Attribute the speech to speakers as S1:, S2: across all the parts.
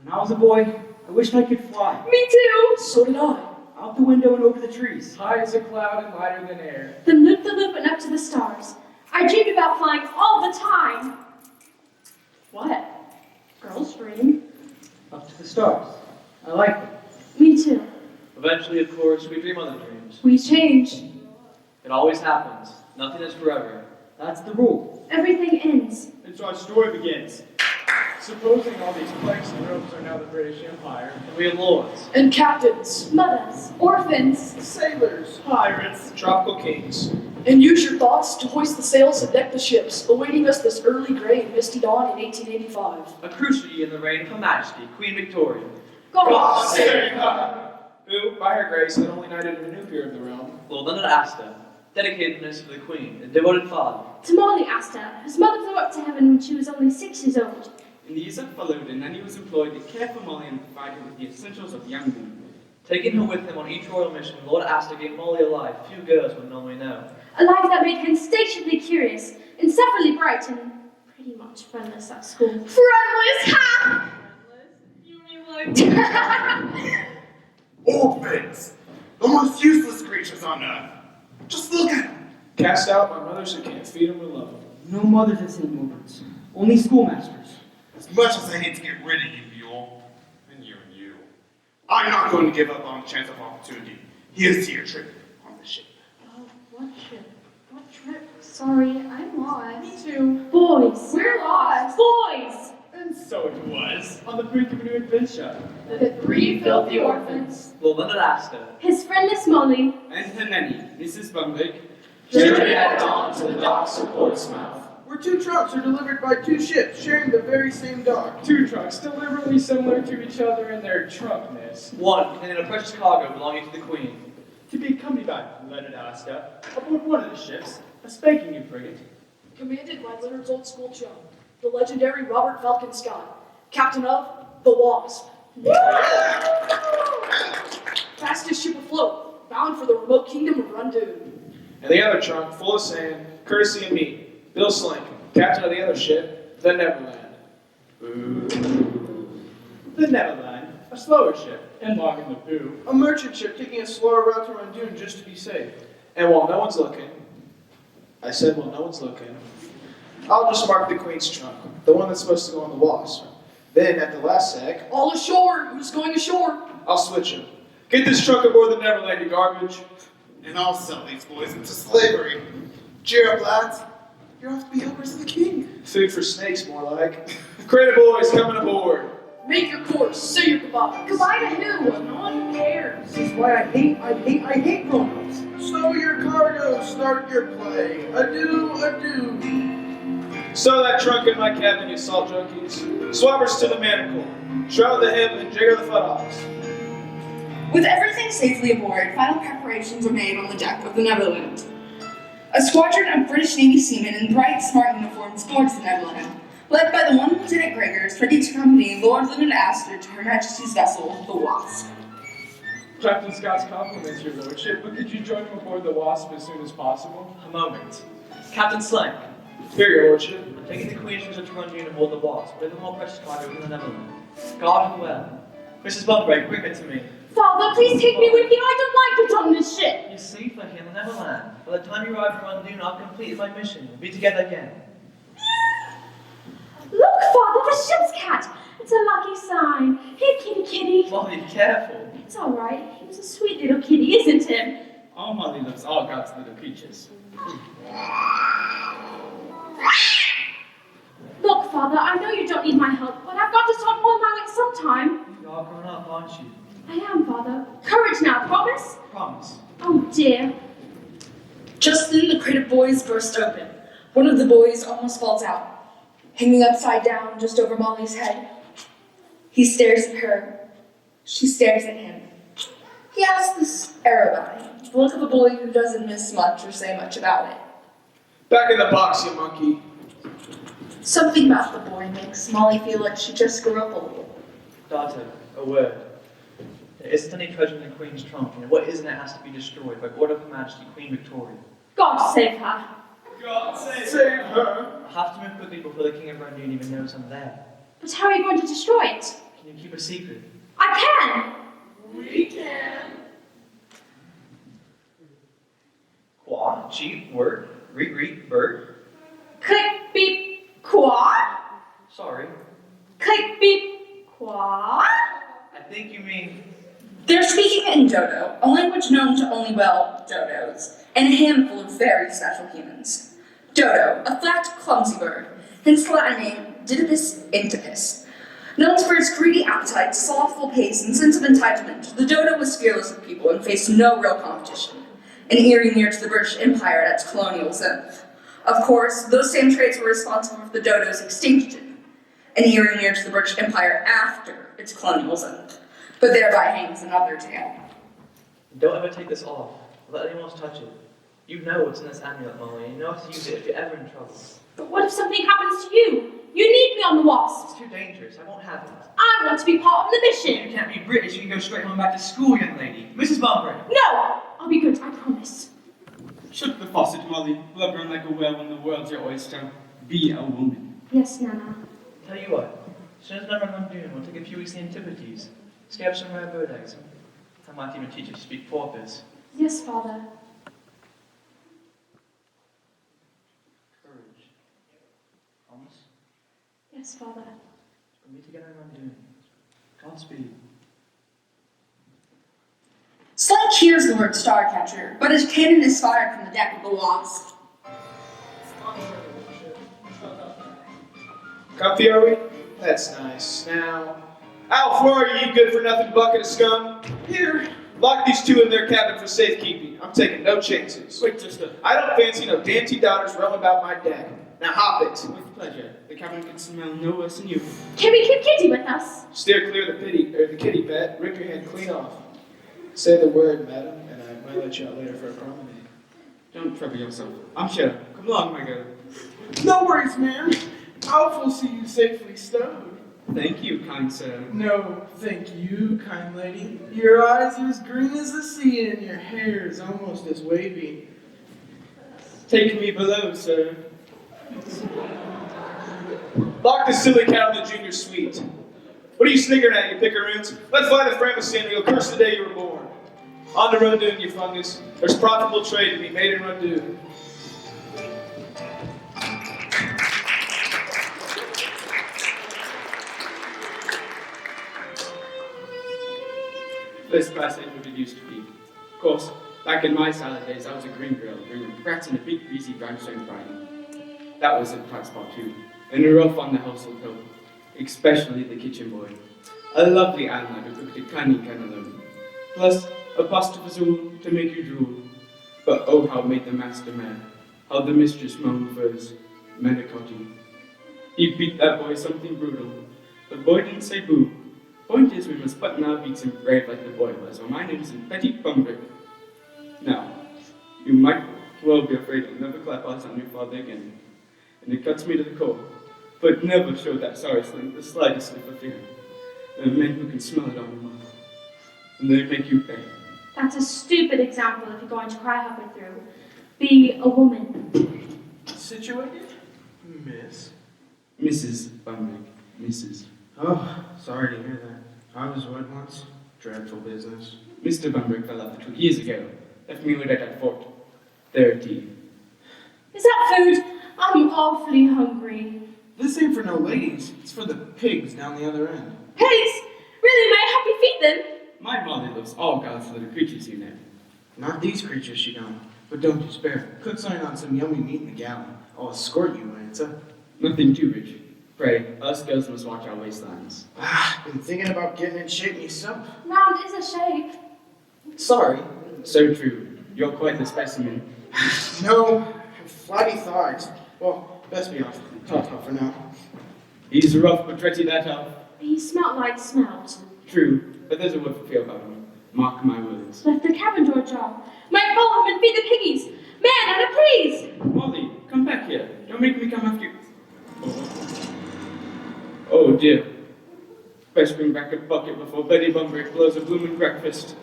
S1: When I was a boy, I wished I could fly.
S2: Me too!
S3: So did I.
S1: Out the window and over the trees.
S4: High as a cloud and lighter than air.
S2: Then loop the loop and up to the stars. I dreamed about flying all the time. What? Girls dream.
S1: Up to the stars. I like them.
S2: Me too.
S5: Eventually, of course, we dream other dreams.
S2: We change.
S5: It always happens. Nothing is forever.
S1: That's the rule.
S2: Everything ends.
S4: And so our story begins. Supposing all these planks and ropes are now the British Empire.
S5: And we have lords.
S3: And captains.
S2: Mothers. Orphans.
S4: Sailors. Pirates. Tropical kings.
S3: And use your thoughts to hoist the sails and deck the ships, awaiting us this early gray and misty dawn in 1885.
S5: A crucially in the reign of Her Majesty, Queen Victoria.
S2: God
S4: save her! Who, by her grace, had only knighted a new peer of the realm.
S5: Lord Leonard Astor, dedicated minister to the Queen, a devoted father.
S2: To Molly Astor, whose mother flew up to heaven when she was only 6 years old.
S6: In the years that followed, Nanny was employed to care for Molly and provide her with the essentials of young woman.
S5: Taking her with him on each royal mission, Lord Astor gave Molly a life few girls would normally know.
S2: A life that made her insatiably curious, insufferably bright, and pretty much friendless at school. Friendless? Ha! You mean like...
S7: Orphans! The most useless creatures on earth. Just look at them.
S4: Cast out by mothers who can't feed them or love them.
S1: No mothers at St. Moritz. Only schoolmasters.
S7: As much as I hate to get rid of you, Buell, and you, I'm not going to give up on the chance of opportunity. Here's to your trip on the ship.
S2: Oh, what trip? What trip? Sorry, I'm lost.
S3: Me too.
S2: Boys.
S3: We're lost.
S2: Boys!
S4: And so it was, on the brink of a new adventure.
S3: The three filthy orphans.
S5: Lord Leonard Astor,
S2: His friendless Molly.
S6: And her nanny, Mrs. Bumblick,
S3: Journey at dawn to the docks of Portsmouth.
S8: Where two trunks are delivered by two ships sharing the very same dock.
S4: Two trunks deliberately similar to each other in their trunkness.
S5: one containing a precious cargo belonging to the Queen.
S4: To be accompanied by Leonard Astor aboard one of the ships, a spanking new frigate.
S3: Commanded by Leonard's old school chum, the legendary Robert Falcon Scott, captain of the Wasp. Fastest ship afloat, bound for the remote kingdom of Rundoon.
S4: And the other trunk, full of sand, courtesy of me, Bill Slink, captain of the other ship, the Neverland. Boo. The Neverland, a slower ship, and long in the boo.
S8: A merchant ship taking a slower route to Rangoon just to be safe.
S4: And while no one's looking, I said while no one's looking, I'll just mark the Queen's trunk, the one that's supposed to go on the Wasp. Then, at the last sec,
S3: All ashore! Who's going ashore?
S4: I'll switch him. Get this trunk aboard the Neverland, you garbage.
S7: And I'll sell these boys into slavery. Cheer up, lads. You're off to be helpers of the king.
S4: Food for snakes, more like. Credit boys coming aboard.
S3: Make your course, say your goodbyes.
S2: Goodbye to who? No one cares.
S8: This is why I hate grown-ups. Stow your cargo, start your play. Adieu, adieu.
S4: Stow that trunk in my cabin, you salt junkies. Swabbers to the manacle. Shroud the hip and jigger the buttocks.
S9: With everything safely aboard, final preparations are made on the deck of the Neverland. A squadron of British Navy seamen in bright, smart uniforms boards the Neverland, led by the one Lieutenant Gregors, ready to accompany Lord Leonard Astor to Her Majesty's vessel, the Wasp.
S4: Captain Scott's compliments, your lordship, but could you join him aboard the Wasp as soon as possible?
S5: A moment. Captain Slink,
S4: Here, your lordship.
S5: I'm taking the Queen's treasure to Rangoon aboard the Wasp, with the more precious cargo in the Neverland. Guard her well. Mrs. Bumbright, bring it to me.
S2: Father, please take me with you. I don't like it on this ship.
S5: You're safer here in the Neverland. By the time you arrive at Rangoon, I've completed my mission. We'll be together again.
S2: Look, Father, the ship's cat. It's a lucky sign. Here, kitty, kitty.
S5: Molly, be careful.
S2: It's all right. He was a sweet little kitty, isn't he?
S6: All Molly loves all God's little creatures.
S2: Look, Father, I know you don't need my help, but I've got to start pulling my weight sometime.
S5: You are grown up, aren't you?
S2: I am, Father. Courage now, promise?
S5: Promise.
S2: Oh, dear.
S9: Just then, the crate of boys burst open. One of the boys almost falls out, hanging upside down just over Molly's head. He stares at her. She stares at him. He has this air about him, the look of a boy who doesn't miss much or say much about it.
S4: Back in the box, you monkey.
S9: Something about the boy makes Molly feel like she just grew up a little.
S5: Daughter, a word. There isn't any treasure in the Queen's trunk, and what isn't it has to be destroyed by order of Her Majesty Queen Victoria.
S2: God save her.
S4: God save her.
S5: I have to move quickly before the King of Rangoon even knows I'm there.
S2: But how are you going to destroy it?
S5: Can you keep a secret?
S2: I
S3: We can.
S5: Qua, cheap, word, reek, bird.
S2: can. Click, beep, quad.
S5: Sorry.
S2: Click, beep, quad.
S5: I think you mean.
S9: They're speaking in Dodo, a language known to only, well, dodos, and a handful of very special humans. Dodo, a flat, clumsy bird, hence the Latin name Didipus intipus. Known for its greedy appetite, slothful pace, and sense of entitlement, the dodo was fearless of people and faced no real competition, an eerie near to the British Empire at its colonial zenith. Of course, those same traits were responsible for the dodo's extinction, an eerie near to the British Empire after its colonial zenith, but thereby hangs another tale.
S5: Don't ever take this off. Let anyone else touch it. You know what's in this amulet, Molly, and you know how to use it if you're ever in trouble.
S2: But what if something happens to you? You need me on the wasp.
S5: It's too dangerous. I won't have it.
S2: I want to be part of the
S5: You
S2: mission.
S5: can't be British. You can go straight home back to school, young lady. Mrs. Bunbury.
S2: No, I'll be good, I promise.
S6: Shut the faucet, Molly. Blubber like a whale when the world's your oyster. Be a woman.
S2: Yes, Nana.
S5: Tell you what. As soon as I'm on Dune, we'll take a few weeks in the Antipodes. Scare up some rare bird eggs. I might even teach you to speak porpoise.
S2: Yes, Father.
S5: Courage. Promise.
S2: Yes, Father.
S5: We'll meet together on Dune. Godspeed.
S9: Slank hears the word Starcatcher, but his cannon is fired from the deck of the Wasp.
S4: Comfy, are we? That's nice. Now, Al Flora, you good-for-nothing bucket of scum. Here, lock these two in their cabin for safekeeping. I'm taking no chances.
S6: Wait just a...
S4: I don't fancy no dainty daughters roaming about my deck. Now hop it.
S6: With pleasure. The cabin can smell no worse than you.
S2: Can we keep Kitty with us?
S4: Steer clear the kitty pet. Rip your hand clean off. Say the word, madam, and I might let you out later for a promenade.
S6: Don't trouble yourself. I'm sure. Come along, my girl.
S8: No worries, man. Alf will see you safely stowed.
S6: Thank you, kind sir.
S8: No, thank you, kind lady. Your eyes are as green as the sea and your hair is almost as wavy.
S6: Take me below, sir.
S4: Lock this silly cat in the junior suite. What are you sniggering at, you pickeroons? Let's light a frame of Samuel, curse the day you were born. On to Rundoon, you fungus. There's profitable trade to be made in Rundoon.
S6: First class ain't what it used to be. Of course, back in my salad days, I was a green girl, bringing brats in a big, greasy brownstone frying. That was a price spot too, and a rough on the household help, especially the kitchen boy. A lovely animal who cooked a canny cannelloni, plus a pasta fazool to make you drool. But oh, how made the master mad, how the mistress moaned for his manicotti. He beat that boy something brutal, but boy didn't say boo. Point is, we must button our beaks and brave like the boy was, or my name is Petit Bumbrick. Now, you might well be afraid I'll never clap eyes on your father again. And it cuts me to the core, but never show that sorry sling the slightest sniff of fear. There are men who can smell it on your mouth, and they make you pay.
S2: That's a stupid example if you're going to cry halfway through. Be a woman.
S8: Situated? Miss?
S6: Mrs. Bumbrick, Mrs.
S8: Oh, sorry to hear that. I was wed once. Dreadful business.
S6: Mr. Bumbrick fell off the 2 years ago. Left me with it at fort. 30.
S2: Is that food? I'm awfully hungry.
S8: This ain't for no ladies. It's for the pigs down the other end.
S2: Pigs? Really, may I help you feed them?
S6: My Molly loves all God's little creatures, you know.
S8: Not these creatures, she don't. But don't despair. Cook something on some yummy meat in the galley. I'll escort you when it's up.
S6: Nothing too rich. Pray, us girls must watch our waistlines.
S8: Been thinking about getting in shape myself.
S2: Round is a shape.
S8: Sorry.
S6: So true. You're quite the specimen.
S8: No, flabby thighs. Well, best be off. Ta-ta for now.
S6: He's rough, but pretty that up.
S2: He smelt like smelt.
S6: True, but there's a word for feel about him. Mark my words.
S2: Left the cabin door ajar. Might follow him and feed the piggies. Man, Anna, please!
S6: Molly, come back here. Don't make me come after you. Oh dear. Best bring back a bucket before Betty Bumbrick blows a bloomin' breakfast.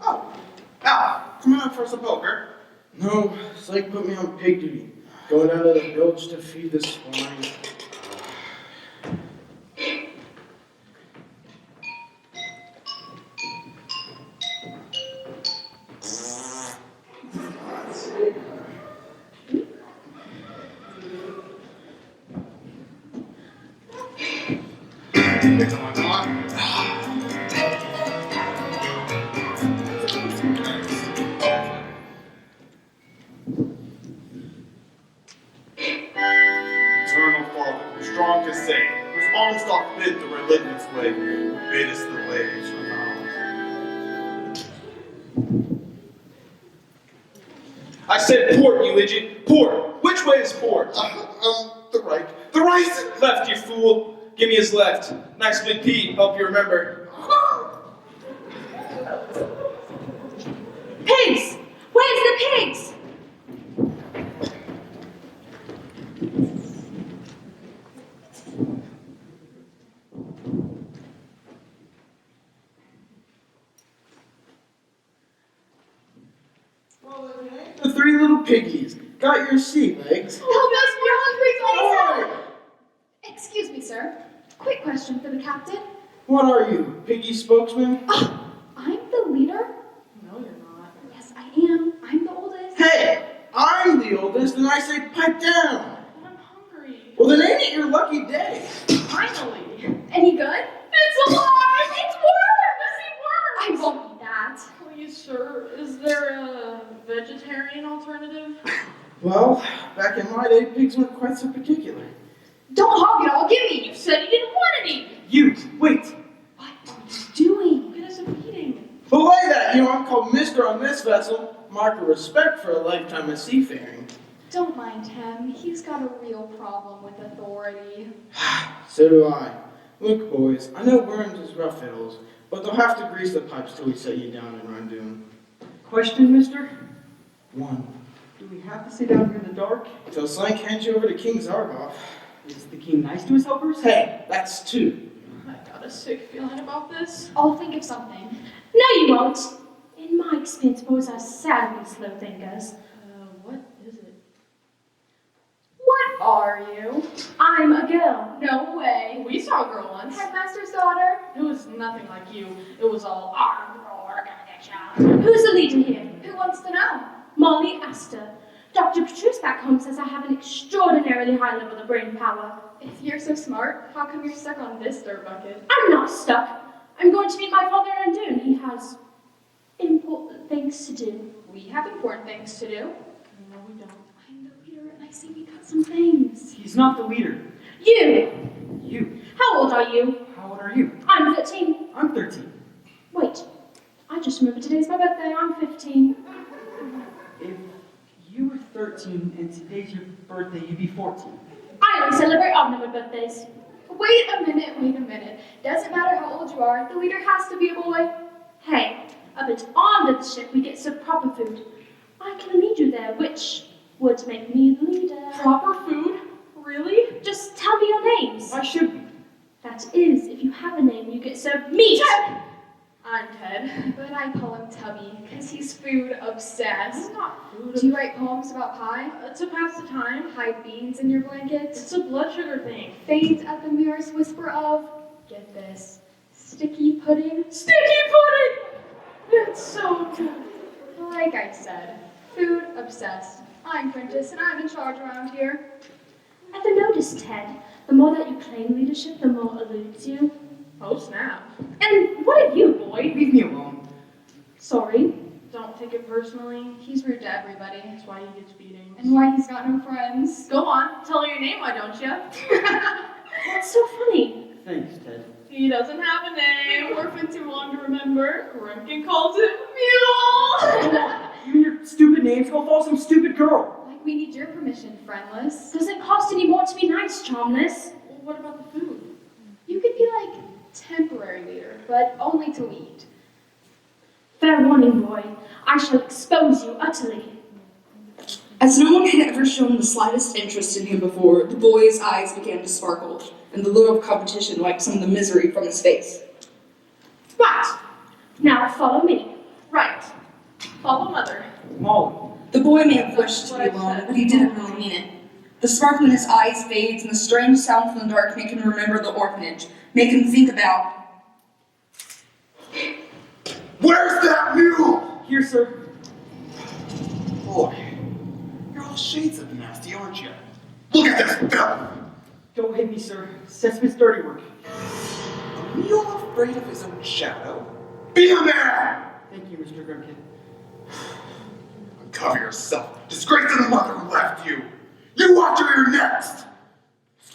S8: Oh, Al, come on up
S7: for some poker?
S8: No, Slake put me on pig duty. Going down to the bilge to feed the swine.
S7: Pick up my dog. Eternal Father, strong to save, whose arms doth bid the relentless way, biddest the waves renown.
S4: I said port, you idiot. Port. Which way is port?
S7: The right. The right!
S4: Left, you fool. Give me his left. Nice big Pete. Hope you remember.
S2: Pigs! Where's the pigs?
S8: Well, if it ain't the three little piggies. Got your sea legs.
S2: Help us, we're hungry,
S8: Oi!
S2: Excuse me, sir. Quick question for the captain.
S8: What are you, piggy spokesman?
S2: Oh, I'm the leader?
S3: No, you're not.
S2: Yes, I am. I'm the oldest.
S8: Hey, I'm the oldest, and I say pipe down.
S3: But I'm hungry.
S8: Well, then ain't it your lucky day?
S3: Finally.
S2: Any good?
S3: It's alive! It's worms!
S2: I won't eat that.
S3: Please, sir, is there a vegetarian alternative?
S8: Well, back in my day, pigs weren't quite so particular.
S2: Don't hog it all. Give me. You said you didn't want any.
S1: You, wait.
S2: What are you doing?
S3: Look at us eating.
S8: Belay that, I'm called Mister on this vessel. Mark of respect for a lifetime of seafaring.
S2: Don't mind him. He's got a real problem with authority.
S8: So do I. Look, boys, I know Worms is rough hills, but they'll have to grease the pipes till we set you down in Randoon.
S1: Question, mister?
S8: One.
S1: Do we have to sit down here in the dark?
S8: Till Slank hands you over to King Zargoff.
S1: Is the king nice to his helpers?
S8: Hey, that's two.
S3: I got a sick feeling about this.
S2: I'll think of something. No, you won't. In my experience, boys are sadly slow thinkers.
S3: What is it?
S2: What are you? I'm a girl. No way.
S3: We saw a girl once.
S2: Headmaster's daughter.
S3: It was nothing like you. It was all, we're gonna get ya.
S2: Who's the leader here? Who wants to know? Molly Astor. Dr. Patrice back home says I have an extraordinarily high level of brain power.
S10: If you're so smart, how come you're stuck on this dirt bucket?
S2: I'm not stuck. I'm going to meet my father in Randoon. He has important things to do.
S10: We have important things to do.
S3: No, we don't.
S2: I'm the leader and I say we got some things.
S1: He's not the leader.
S2: You!
S1: You.
S2: How old are you?
S1: How old are you?
S2: I'm 13.
S1: I'm 13.
S2: Wait, I just remembered today's my birthday. I'm 15.
S1: If you were 13 and today's your birthday, you'd be 14.
S2: I only celebrate odd-numbered birthdays.
S10: Wait a minute. Doesn't matter how old you are, the leader has to be a boy.
S2: Hey, up at onto the ship we get some proper food. I can lead you there, which would make me the leader.
S3: Proper food? Really?
S2: Just tell me your names.
S1: Why should we?
S2: That is, if you have a name, you get served meat.
S10: Ted!
S3: I'm Ted.
S10: But I call him Tubby, because he's food obsessed.
S3: It's not food.
S10: Do you write poems about pie?
S3: To pass the time.
S10: Hide beans in your blanket?
S3: It's a blood sugar thing.
S10: Faint at the merest whisper of, get this, sticky pudding?
S3: Sticky pudding! It's so good.
S10: Like I said, food obsessed. I'm Prentice, and I'm in charge around here.
S2: Ever noticed, Ted, the more that you claim leadership, the more it eludes you?
S3: Oh, snap.
S2: And what are you, boy?
S1: Leave me alone.
S2: Sorry.
S3: Don't take it personally.
S10: He's rude to everybody.
S3: That's why he gets beatings.
S10: And why he's got no friends.
S3: Go on, tell her your name, why don't you?
S2: That's so funny.
S1: Thanks, Ted.
S3: He doesn't have a name.
S10: Been orphaned too long to remember.
S3: Grimkin calls him Mule.
S1: You and your stupid names, go follow some stupid girl.
S10: Like we need your permission, friendless.
S2: Doesn't cost any more to be nice, charmless.
S3: Well, what about the food?
S10: You could be like temporary leader, but only to lead.
S2: Fair warning, boy. I shall expose you utterly.
S9: As no one had ever shown the slightest interest in him before, the boy's eyes began to sparkle, and the look of competition wiped some of the misery from his face.
S2: Right. Now follow me.
S3: Right.
S10: Follow mother.
S1: Molly.
S9: The boy may have wished to be alone, but he didn't really mean it. The sparkle in his eyes fades, and the strange sound from the dark make him remember the orphanage, make him think about...
S7: Where's that mule?
S1: Here, sir.
S7: Boy, you're all shades of nasty, aren't you? Look at this filth!
S1: Don't hit me, sir. Sespa's dirty work.
S7: A mule afraid of his own shadow? Be a man!
S1: Thank you, Mr. Grimkin.
S7: Uncover yourself, disgrace to the mother who left you! You watch her here next!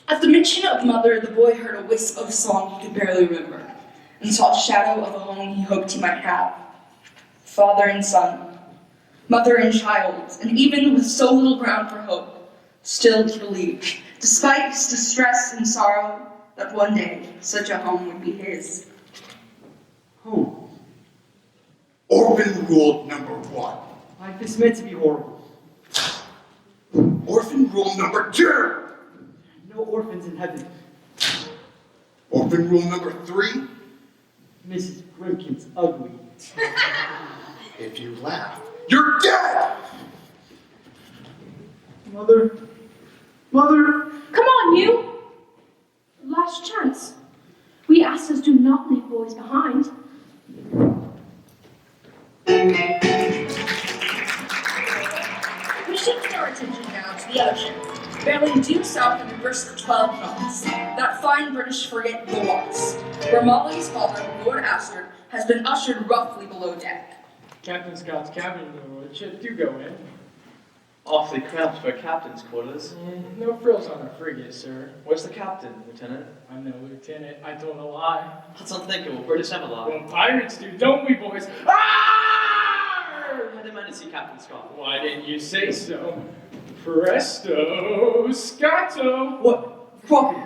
S9: At the mention of mother, the boy heard a wisp of song he could barely remember, and saw a shadow of a home he hoped he might have. Father and son, mother and child, and even with so little ground for hope, still he believed, despite his distress and sorrow, that one day such a home would be his.
S1: Home.
S7: Orphan rule number 1.
S1: Life is meant to be horrible.
S7: Orphan rule number 2.
S1: No orphans in heaven.
S7: Orphan rule number 3.
S1: Mrs. Grimkin's ugly.
S7: If you laugh, you're dead!
S1: Mother. Mother.
S2: Come on, you! Last chance. We asked do not leave boys behind.
S9: We shift our attention now to the ocean, barely due south of the brisk 12 knots, that fine British frigate, the Wasp, where Molly's father, Lord Astor, has been ushered roughly below deck.
S4: Captain Scott's cabin, your lordship. Do go in.
S5: Awfully cramped for a captain's quarters.
S4: No frills on a frigate, sir.
S5: Where's the captain, Lieutenant?
S4: I'm no lieutenant. I told a lie.
S5: That's unthinkable. British never lie.
S4: Well, pirates do, don't we, boys? Ah!
S5: I demand to see Captain Scott.
S4: Why didn't you say so? Presto, Scotto!
S5: What? Robin!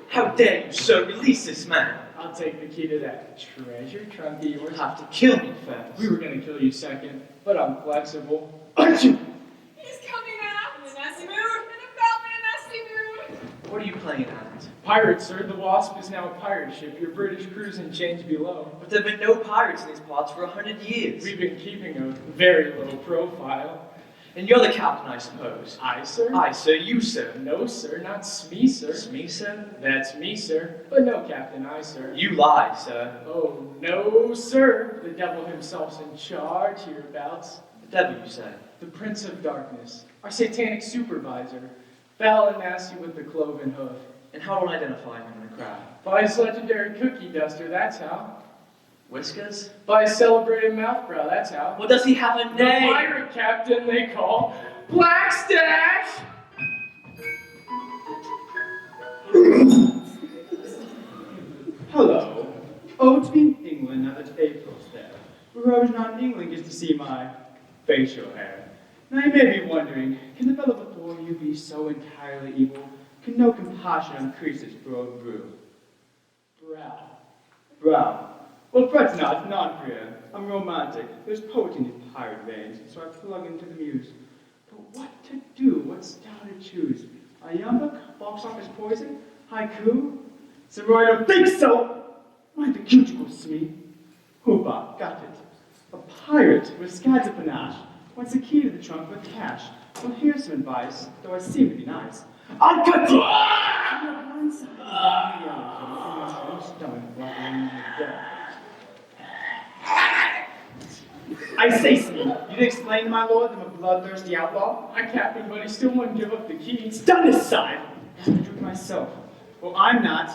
S5: How dare you, sir? Release this man.
S4: I'll take the key to that treasure trunk of yours.
S5: You'll have to kill me first.
S4: We were gonna kill you second, but I'm flexible.
S10: He's coming out in a nasty mood, and about in a nasty mood.
S5: What are you playing at?
S4: Pirates, sir. The Wasp is now a pirate ship. Your British crew's in chains below.
S5: But there have been no pirates in these parts for 100 years.
S4: We've been keeping a very low profile.
S5: And you're the captain, I suppose.
S4: I, sir?
S5: I, sir. You, sir.
S4: No, sir. Not Smee, sir.
S5: Me, sir?
S4: That's me, sir. But no, Captain, I, sir.
S5: You lie, sir.
S4: Oh, no, sir. The devil himself's in charge hereabouts.
S5: The devil, you say?
S4: The Prince of Darkness. Our satanic supervisor. Foul and nasty with the cloven hoof.
S5: And how do I identify him in the crowd?
S4: By his legendary cookie duster, that's how.
S5: Whiskers?
S4: By his celebrated mouth brow, that's how.
S5: Well, does he have a
S4: The
S5: name?
S4: pirate captain they call Black Stash!
S6: Hello. Oh, to be in England now that April's there. Whoever's not in England gets to see my facial hair. Now you may be wondering, can the fellow before you be so entirely evil? Can no compassion increase its broad brew? Brow. Well, fret not fear. I'm romantic. There's poetry in these pirate veins, so I plug into the muse. But what to do? What style to choose? A yumbuck? Box office poison? Haiku? Some royal think so! Mind the cuticles, Smee. Hoopa, got it. A pirate with scads of panache wants a key to the trunk with cash. Well, here's some advice, though I seem to be nice. I'll cut you! On one side, the other, stomach fluttering death. I say, Smee, you'd explain to my lord I'm a bloodthirsty outlaw?
S4: I, Captain, but he still wouldn't give up the key.
S6: It's done this side. I have to do it myself. Well, I'm not.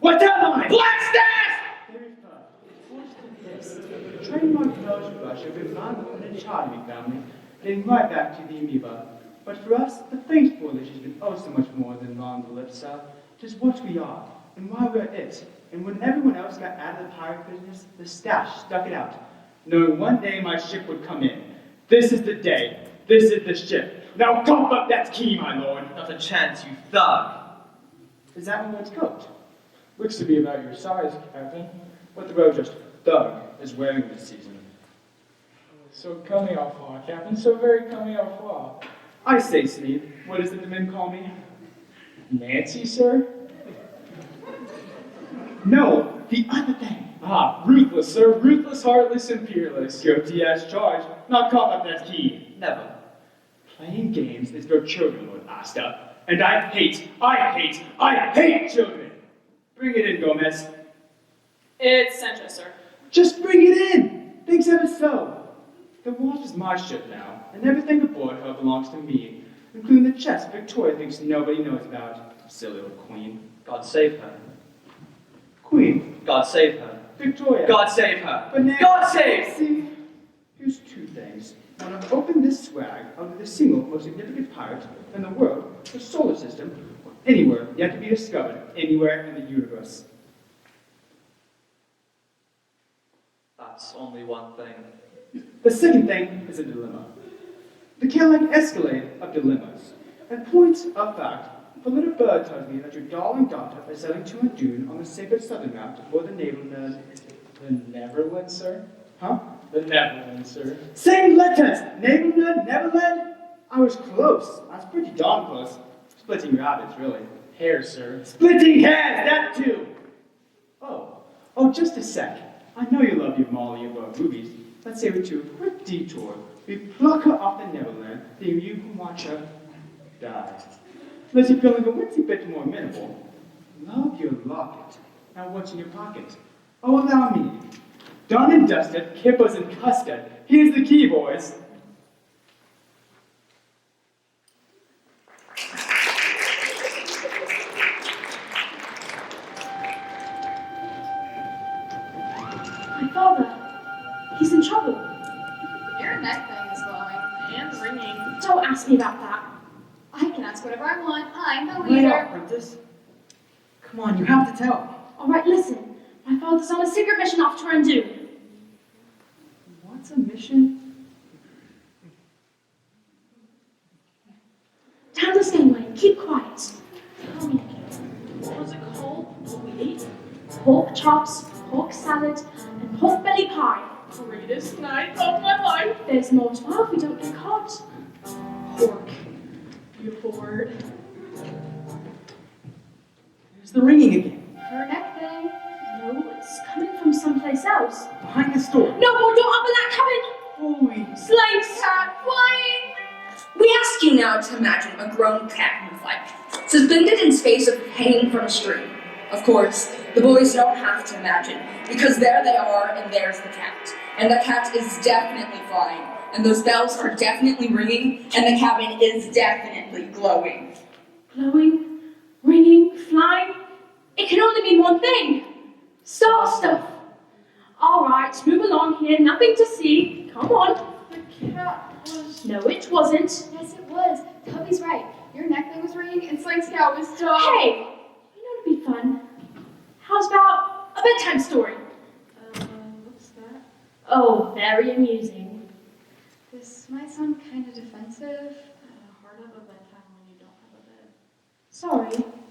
S6: What am I?
S4: Black Stash!
S6: Very fun. Forced to this. Train my nose brush have been found in a Charlie family, heading right back to the amoeba. But for us, the face foliage has been oh so much more than long the lips are. Just what we are, and why we're it. And when everyone else got out of the pirate business, the stash stuck it out, knowing one day my ship would come in. This is the day. This is the ship. Now cough up that key, my lord.
S5: Not a chance, you thug.
S6: Is that my lord's coat?
S4: Looks to be about your size, Captain.
S6: What the road just thug is wearing this season.
S4: So coming off law, Captain. So very coming off law.
S6: I say, Smee, what is it the men call me?
S4: Nancy, sir?
S6: No, the other thing. Ah, ruthless, sir. Ruthless, heartless, and peerless. Guilty as charged. Not caught up as key.
S5: Never.
S6: Playing games is for children, Lord Asta. And I hate children. Bring it in, Gomez.
S3: It's Sanchez, sir.
S6: Just bring it in. Things ever so. The watch is my ship now, and everything aboard her belongs to me, including the chest Victoria thinks nobody knows about. Silly little queen.
S5: God save her.
S6: Queen.
S5: God save her.
S6: Victoria.
S5: God save her.
S6: But now,
S5: God save!
S6: See, here's two things. When I open this swag out of the single most significant pirate in the world, the solar system, or anywhere yet to be discovered, anywhere in the universe.
S5: That's only one thing.
S6: The second thing is a dilemma. The chaotic escalade of dilemmas. And point of fact, the little bird tells me that your darling daughter is sailing to a dune on the sacred southern map before the naval nerd.
S4: The Neverland, sir?
S6: Huh?
S4: The Neverland, sir.
S6: Same letters! Naval nerd, Neverland? I was close. I was pretty darn close. Splitting rabbits, really.
S4: Hair, sir.
S6: Splitting hairs, that too! Oh, just a sec. I know you love your Molly above movies. Let's say we do a quick detour. We pluck her off the Neverland, then you can watch her die. Unless you're feeling a witsy bit more amenable. Love your locket. Now what's in your pocket? Oh, allow me. Done and dusted, kippers and custard. Here's the key, boys.
S2: My father. He's in trouble.
S10: Your neck thing is glowing.
S3: And ringing.
S2: Don't ask me about that.
S10: I can ask whatever I want. I'm the
S1: Lay
S10: leader.
S1: off, Princess. Come on, you have to tell.
S2: All right, listen. My father's on a secret mission off to undo.
S1: What's a mission?
S2: Down the same way. Keep quiet. Tell me.
S3: What was it called? What we ate?
S2: Pork chops, pork salad, and pork belly pie.
S3: Greatest night of my life.
S2: There's more as well if we don't get caught.
S3: Pork. Beautiful word.
S1: There's the ringing again.
S10: Her neck thing.
S2: No, it's coming from someplace else.
S1: Behind this door.
S2: No more, don't open that
S1: Holy.
S2: Slaves!
S10: Cat flying.
S9: We ask you now to imagine a grown cat in flight, suspended in space or hanging from a string. Of course, the boys don't have to imagine, because there they are, and there's the cat. And the cat is definitely flying, and those bells are definitely ringing, and the cabin is definitely glowing.
S2: Glowing, ringing, flying. It can only mean one thing. Star stuff. All right, move along here. Nothing to see. Come on.
S10: The cat was.
S2: No, it wasn't.
S10: Yes, it was. Toby's right. Your neck thing was ringing, and Slank's cat was dumb.
S2: Hey, you know it'd be fun. How's about a bedtime story?
S10: What's that?
S2: Oh, very amusing.
S10: This might sound kind of defensive. Hard up a bedtime when you don't have a bed.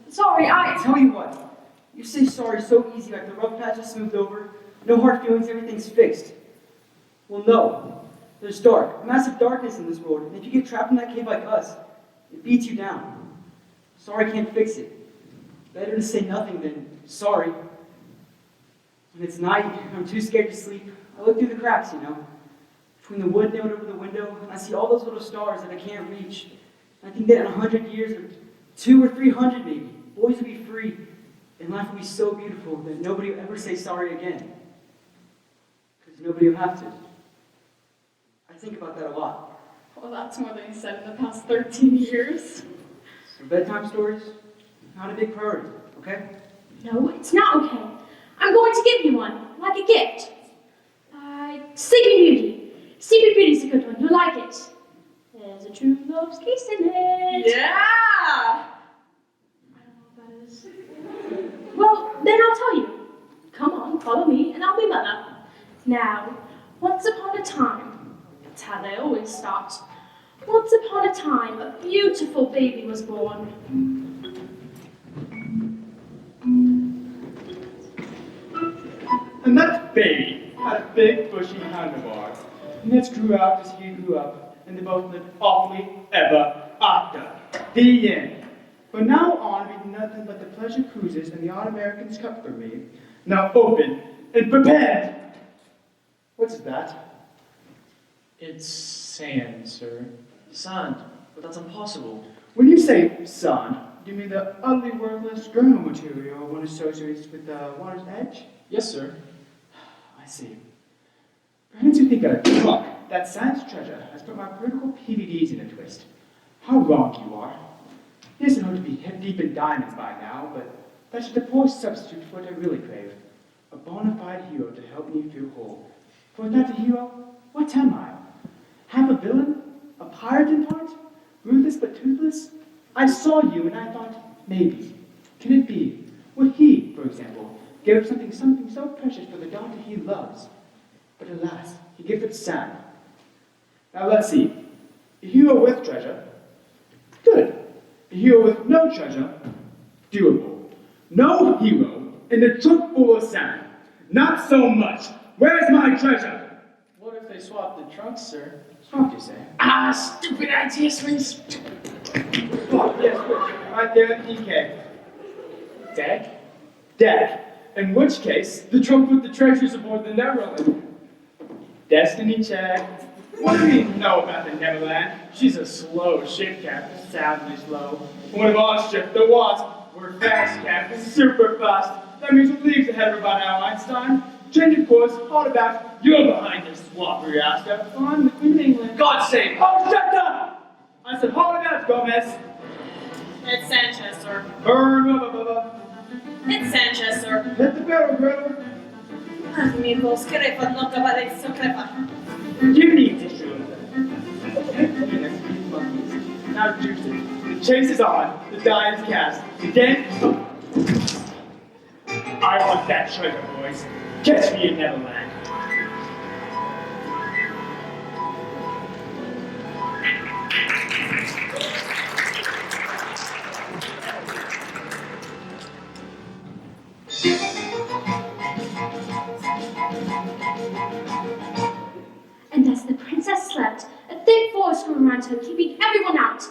S2: Sorry,
S1: I tell you what. You say sorry so easy, like the rough patch is smoothed over. No hard feelings, everything's fixed. Well, no. There's dark, massive darkness in this world, and if you get trapped in that cave like us, it beats you down. Sorry can't fix it. Better to say nothing than sorry. When it's night, I'm too scared to sleep. I look through the cracks, between the wood nailed over the window, and I see all those little stars that I can't reach. I think that in 100 years, or 200 or 300 maybe, boys will be free, and life will be so beautiful that nobody will ever say sorry again. Because nobody will have to. I think about that a lot.
S3: Well, that's more than he said in the past 13 years.
S1: So bedtime stories, not a big priority, okay?
S2: No, it's not okay. I'm going to give you one, like a gift. Sleeping Beauty. Sleeping Beauty's a good one. You'll like it. There's a true love's kiss in it.
S3: Yeah!
S2: I don't know what that is. Well, then I'll tell you. Come on, follow me, and I'll be mother. Now, once upon a time, that's how they always start. Once upon a time, a beautiful baby was born.
S6: And that baby had a big bushy handlebar. And it grew out as he grew up, and they both lived awfully ever after. The end. From now on, we do nothing but the pleasure cruises and the All Americans Cup for me. Now open
S4: and prepared. What's that?
S5: It's sand, sir. Sand, but that's impossible.
S6: When you say sand, do you mean the utterly worthless granular material one associates with the water's edge?
S4: Yes, sir.
S6: I see. Perhaps you think a truck that science treasure has put my critical PVDs in a twist. How wrong you are. He doesn't know to be hip deep in diamonds by now, but that's just a poor substitute for what I really crave. A bona fide hero to help me feel whole. For without a hero, what am I? Half a villain? A pirate in part? Ruthless but toothless? I saw you and I thought, maybe. Can it be? Would he, for example, give up something so precious for the daughter he loves? But alas, he gives up sand. Now let's see. A hero with treasure? Good. A hero with no treasure? Doable. No hero in the trunk full of sand? Not so much. Where's my treasure?
S4: What if they swap the trunks, sir?
S6: Swap, you say?
S3: Ah, stupid idea, Smith.
S6: Swap, yes, right there at PK. Deck? Deck. In which case, the trunk with the treasures aboard the Neverland. Destiny check. What do we know about the Neverland? She's a slow ship, Captain, sadly slow. One of our ship, the Wasp, we're fast, Captain, super fast. That means we're leagues ahead of about now, Einstein. Change of course, all about you're behind this swap, reactor. I'm the Queen of England.
S5: God save!
S6: Oh, shut up! I said, hold about Gomez.
S11: It's Sanchez, sir.
S6: Burn, blah, blah, blah.
S11: It's Sanchez, sir.
S6: Hit the barrel, Gretel.
S11: Amigos, crepa, no cabaret, so crepa.
S6: Give me a tissue. Now juice it. The chase is on. The die is cast. Again. I want that treasure, boys. Catch me in Neverland.
S2: And as the princess slept, a thick forest grew around her, keeping everyone out.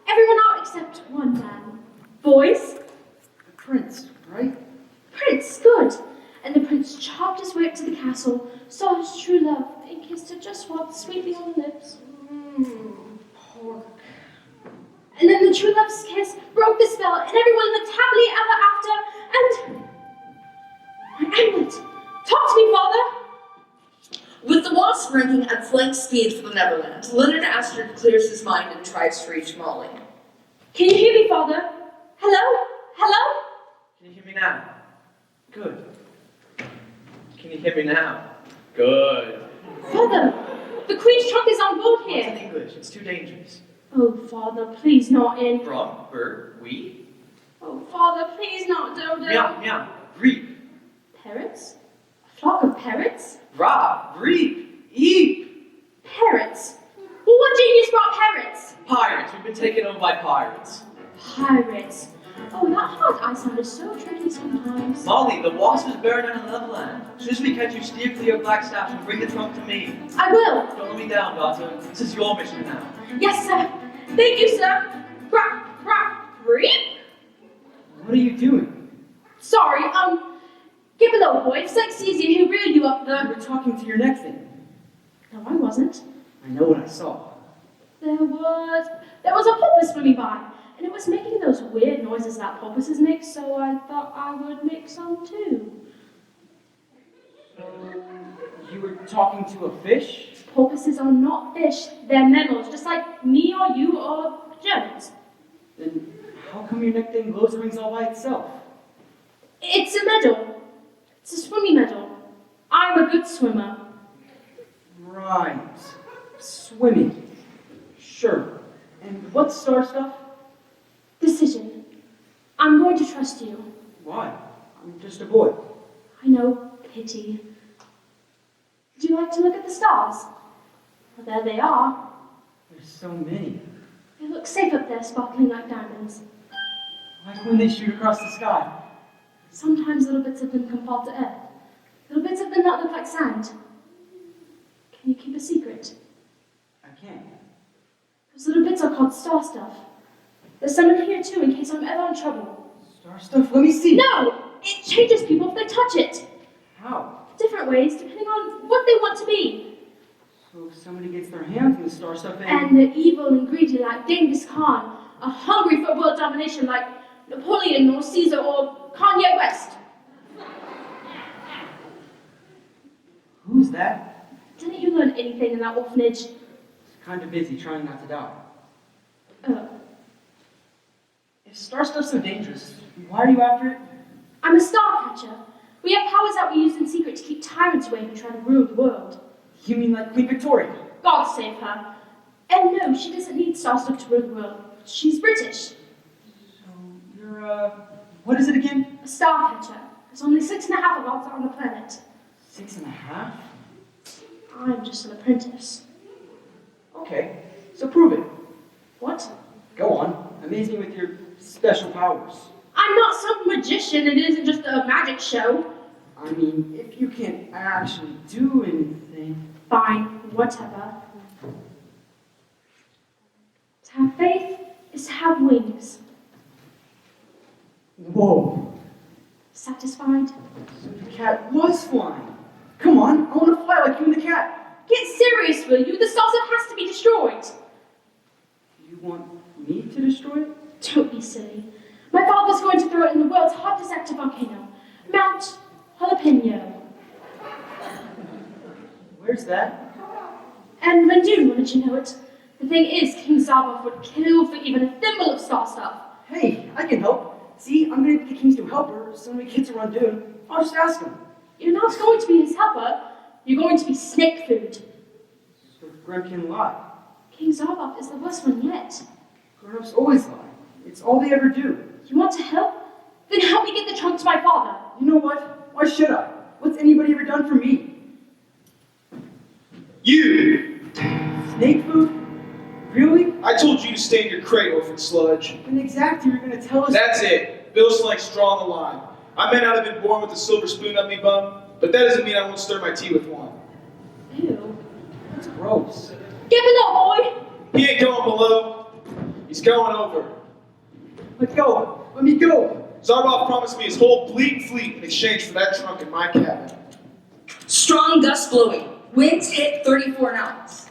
S2: Everyone out except one man. Boys?
S1: The prince, right?
S2: Prince, good. And the prince chopped his way up to the castle, saw his true love, and kissed her just once, sweetly on the lips. Pork. And then the true love's kiss broke the spell, and everyone lived happily ever after, and... My amulet! Talk to me, father!
S9: With the Wasp ranking at flank speed for the Neverland, Leonard Astrid clears his mind and tries to reach Molly.
S2: Can you hear me, father? Hello? Hello?
S5: Can you hear me now? Good. Can you hear me now? Good.
S2: Father, the Queen's trunk is on board
S5: It's in
S2: here.
S5: English. It's too dangerous.
S2: Oh, father, please not in.
S5: From, bird, we,
S2: Oh, father, please not Dodo.
S5: meow, meow, reap,
S2: Parrots? A flock of parrots?
S5: rob, reap, eep.
S2: Parrots? Well, what genius brought parrots?
S5: Pirates. We've been taken over by pirates.
S2: Pirates. Oh, that hard eyesight is so tricky sometimes.
S5: Molly, the Wasp is buried down in Neverland. As soon as we catch you, steer clear of Blackstaff and bring the trunk to me.
S2: I will.
S5: Don't let me down, daughter. This is your mission now.
S2: Yes, sir. Thank you, sir. Rah, rah, reap.
S1: What are you doing?
S2: Sorry, get below, boy. It's like Caesar who reared you up
S1: You
S2: the...
S1: were talking to your neck thing.
S2: No, I wasn't.
S1: I know what I saw.
S2: There was a porpoise swimming by, and it was making those weird noises that porpoises make, so I thought I would make some too.
S1: You were talking to a fish?
S2: Porpoises are not fish, they're mammals, just like me or you or Jones.
S1: Then how come your neck thing glows and rings all by itself?
S2: It's a medal. It's a swimming medal. I'm a good swimmer.
S1: Right. Swimming. Sure. And what's star stuff?
S2: Decision. I'm going to trust you.
S1: Why? I'm just a boy.
S2: I know, pity. Would you like to look at the stars? Well, there they are.
S1: There's so many.
S2: They look safe up there, sparkling like diamonds.
S1: Like when they shoot across the sky.
S2: Sometimes little bits of them can fall to earth. Little bits of them that look like sand. Can you keep a secret?
S1: I can't.
S2: Those little bits are called star stuff. There's some in here too, in case I'm ever in trouble.
S1: Star stuff? Let me see.
S2: No! It changes people if they touch it.
S1: How?
S2: different ways depending on what they want to be.
S1: So if somebody gets their hands on the star stuff
S2: And the evil and greedy like Genghis Khan are hungry for world domination like Napoleon or Caesar or Kanye West.
S1: Who's that?
S2: Didn't you learn anything in that orphanage?
S1: Kind of busy trying not to die.
S2: Oh,
S1: If star stuff's so dangerous, why are you after it?
S2: I'm a Starcatcher. We have powers that we use in secret to keep tyrants away who try to rule the world.
S1: You mean like Queen Victoria?
S2: God save her. And no, she doesn't need star stuff to rule the world. She's British.
S1: So you're, what is it again?
S2: A Starcatcher. There's only 6.5 of us on the planet.
S1: 6.5?
S2: I'm just an apprentice.
S1: Okay, so prove it.
S2: What?
S1: Go on, amaze me with your special powers.
S2: I'm not some magician, it isn't just a magic show.
S1: I mean, if you can't actually do anything...
S2: Fine, whatever. To have faith is to have wings.
S1: Whoa,
S2: Satisfied?
S1: so the cat was flying. Come on, I want to fly like you and the cat.
S2: Get serious, will you? The star stuff has to be destroyed.
S1: You want me to destroy it?
S2: Don't be silly. My father's going to throw it in the world's hottest active volcano, Mount Jalapeno.
S1: Where's that?
S2: And Randoon wanted you know it. The thing is, King Zarboff would kill for even a thimble of star stuff.
S1: Hey, I can help. See, I'm going to get the kings to help her so when we get to Randoon, I'll just ask him.
S2: You're not going to be his helper. You're going to be snake food.
S1: So Grim can lie.
S2: King Zarboff is the worst one yet.
S1: Grown-ups always lie. It's all they ever do.
S2: You want to help? Then help me get the trunk to my father.
S1: You know what? Why should I? What's anybody ever done for me?
S4: You!
S1: Snake food? Really?
S4: I told you to stay in your crate, orphan sludge.
S1: And exactly you're going to tell us...
S4: That's it. Bill Slank's drawing the line. I may not have been born with a silver spoon up me bum, but that doesn't mean I won't stir my tea with one.
S2: Ew.
S1: That's gross.
S2: Get below, boy!
S4: He ain't going below. He's going over.
S1: Let go. Let me go.
S4: Zarboff promised me his whole bleak fleet in exchange for that trunk in my cabin.
S9: Strong gusts blowing. Winds hit 34 knots.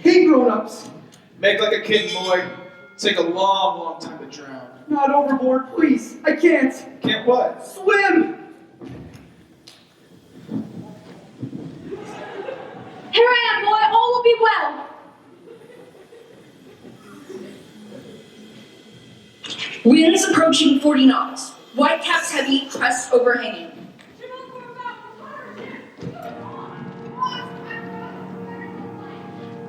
S1: Hey, grown-ups.
S4: Make like a kid, boy. Take a long, long time to drown.
S1: Not overboard, please. I can't.
S4: Can't what?
S1: Swim!
S2: Here I am, boy. All will be well.
S9: Winds approaching 40 knots. Whitecaps heavy, crest overhanging.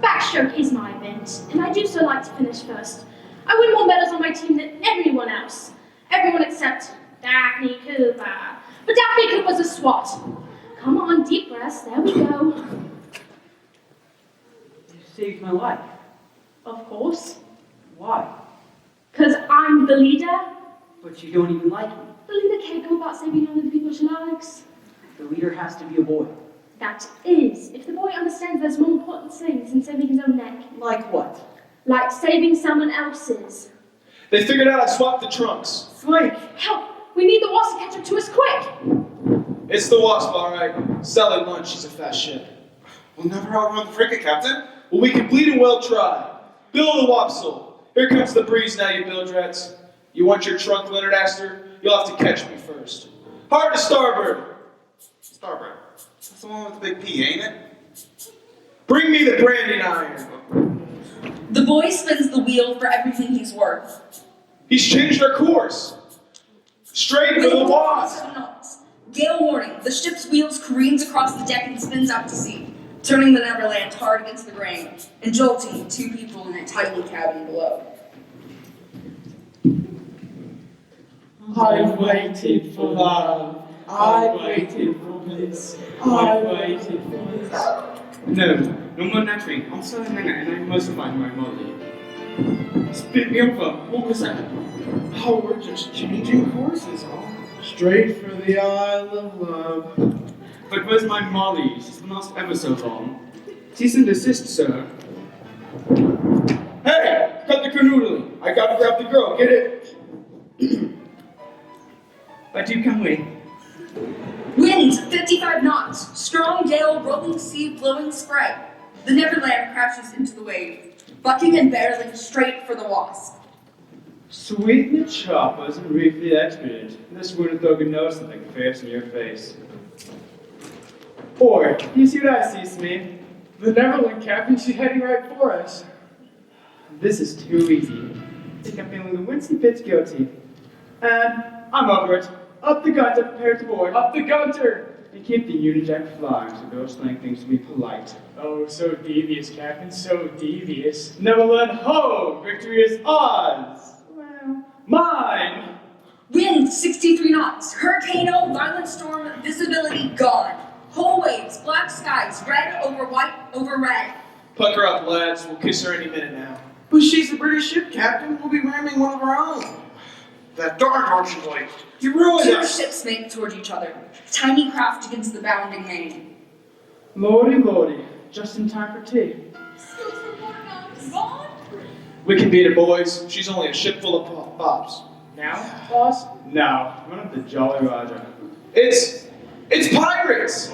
S2: Backstroke is my event, and I do so like to finish first. I win more medals on my team than everyone else. Everyone except Daphne Cooper. But Daphne Cooper's a swat. Come on, deep breaths. There we go.
S1: You saved my life.
S2: Of course.
S1: Why?
S2: Because I'm the leader.
S1: But you don't even like me.
S2: The leader can't go about saving only the people she likes.
S1: The leader has to be a boy.
S2: That is, if the boy understands there's more important things than saving his own neck.
S1: Like what?
S2: Like saving someone else's.
S4: They figured out I swapped the trunks.
S1: Swank!
S2: Help! We need the wasp to catch up to us quick!
S4: It's the wasp, all right. Sally Lunch, she's a fast ship.
S7: We'll never outrun the frigate, Captain.
S4: Well, we can bleed and well try. Bill the Wopsle. Here comes the breeze now, you bilgerettes. You want your trunk, Leonard Astor? You'll have to catch me first. Hard to starboard.
S7: Starboard. That's the one with the big P, ain't it?
S4: Bring me the branding iron.
S9: The boy spins the wheel for everything he's worth.
S4: He's changed our course. Straight for the
S9: Wind
S4: wasp.
S9: 47 knots. Gale warning. The ship's wheels careens across the deck and spins out to sea, turning the Neverland hard against the grain and jolting 2 people in a tiny cabin below.
S6: I've waited for love. I've waited for bliss. I've waited for this. No more nattering. I'm so hanging and I'm emulsifying my Molly. Spit me over. Walk a second.
S8: Oh, we're just changing courses, huh? Straight for the Isle of Love.
S6: But where's my Molly? She's been lost ever so long. Cease and desist, sir.
S4: Hey, cut the canoodling. I gotta grab the girl. Get it?
S6: But you can wait.
S9: Wind 55 knots. Strong gale, rolling sea, blowing spray. The Neverland crashes into the wave, bucking and barreling straight for the Wasp.
S6: Sweeten the choppers and reef the expedient. This wounded thug can know something fierce in your face. Boy, you see what I see, Smee?
S4: The Neverland, Captain, she's heading right for us.
S6: This is too easy. I think I'm feeling the wincing bits guilty. And I'm over it. Up the gunter, prepare to board.
S4: Up the gunter!
S6: And keep the Unijack flying so Bill Sling thinks to be polite.
S4: Oh, so devious, Captain, so devious.
S6: Neverland, ho! Victory is ours! Well, mine!
S9: Wind 63 knots, hurricane-o, violent storm, visibility gone. Whole waves, black skies, red over white over red.
S4: Pucker up, lads. We'll kiss her any minute now.
S8: But she's a British ship, Captain. We'll be ramming one of our own.
S7: That darn Archie Blake.
S8: You ruined
S9: Two
S8: us.
S9: ships make toward each other, tiny craft against the bounding main.
S6: Lordy, lordy. Just in time for tea.
S4: We can beat her, boys. She's only a ship full of pops.
S6: Now, boss? Now, run up the Jolly Roger.
S4: It's pirates!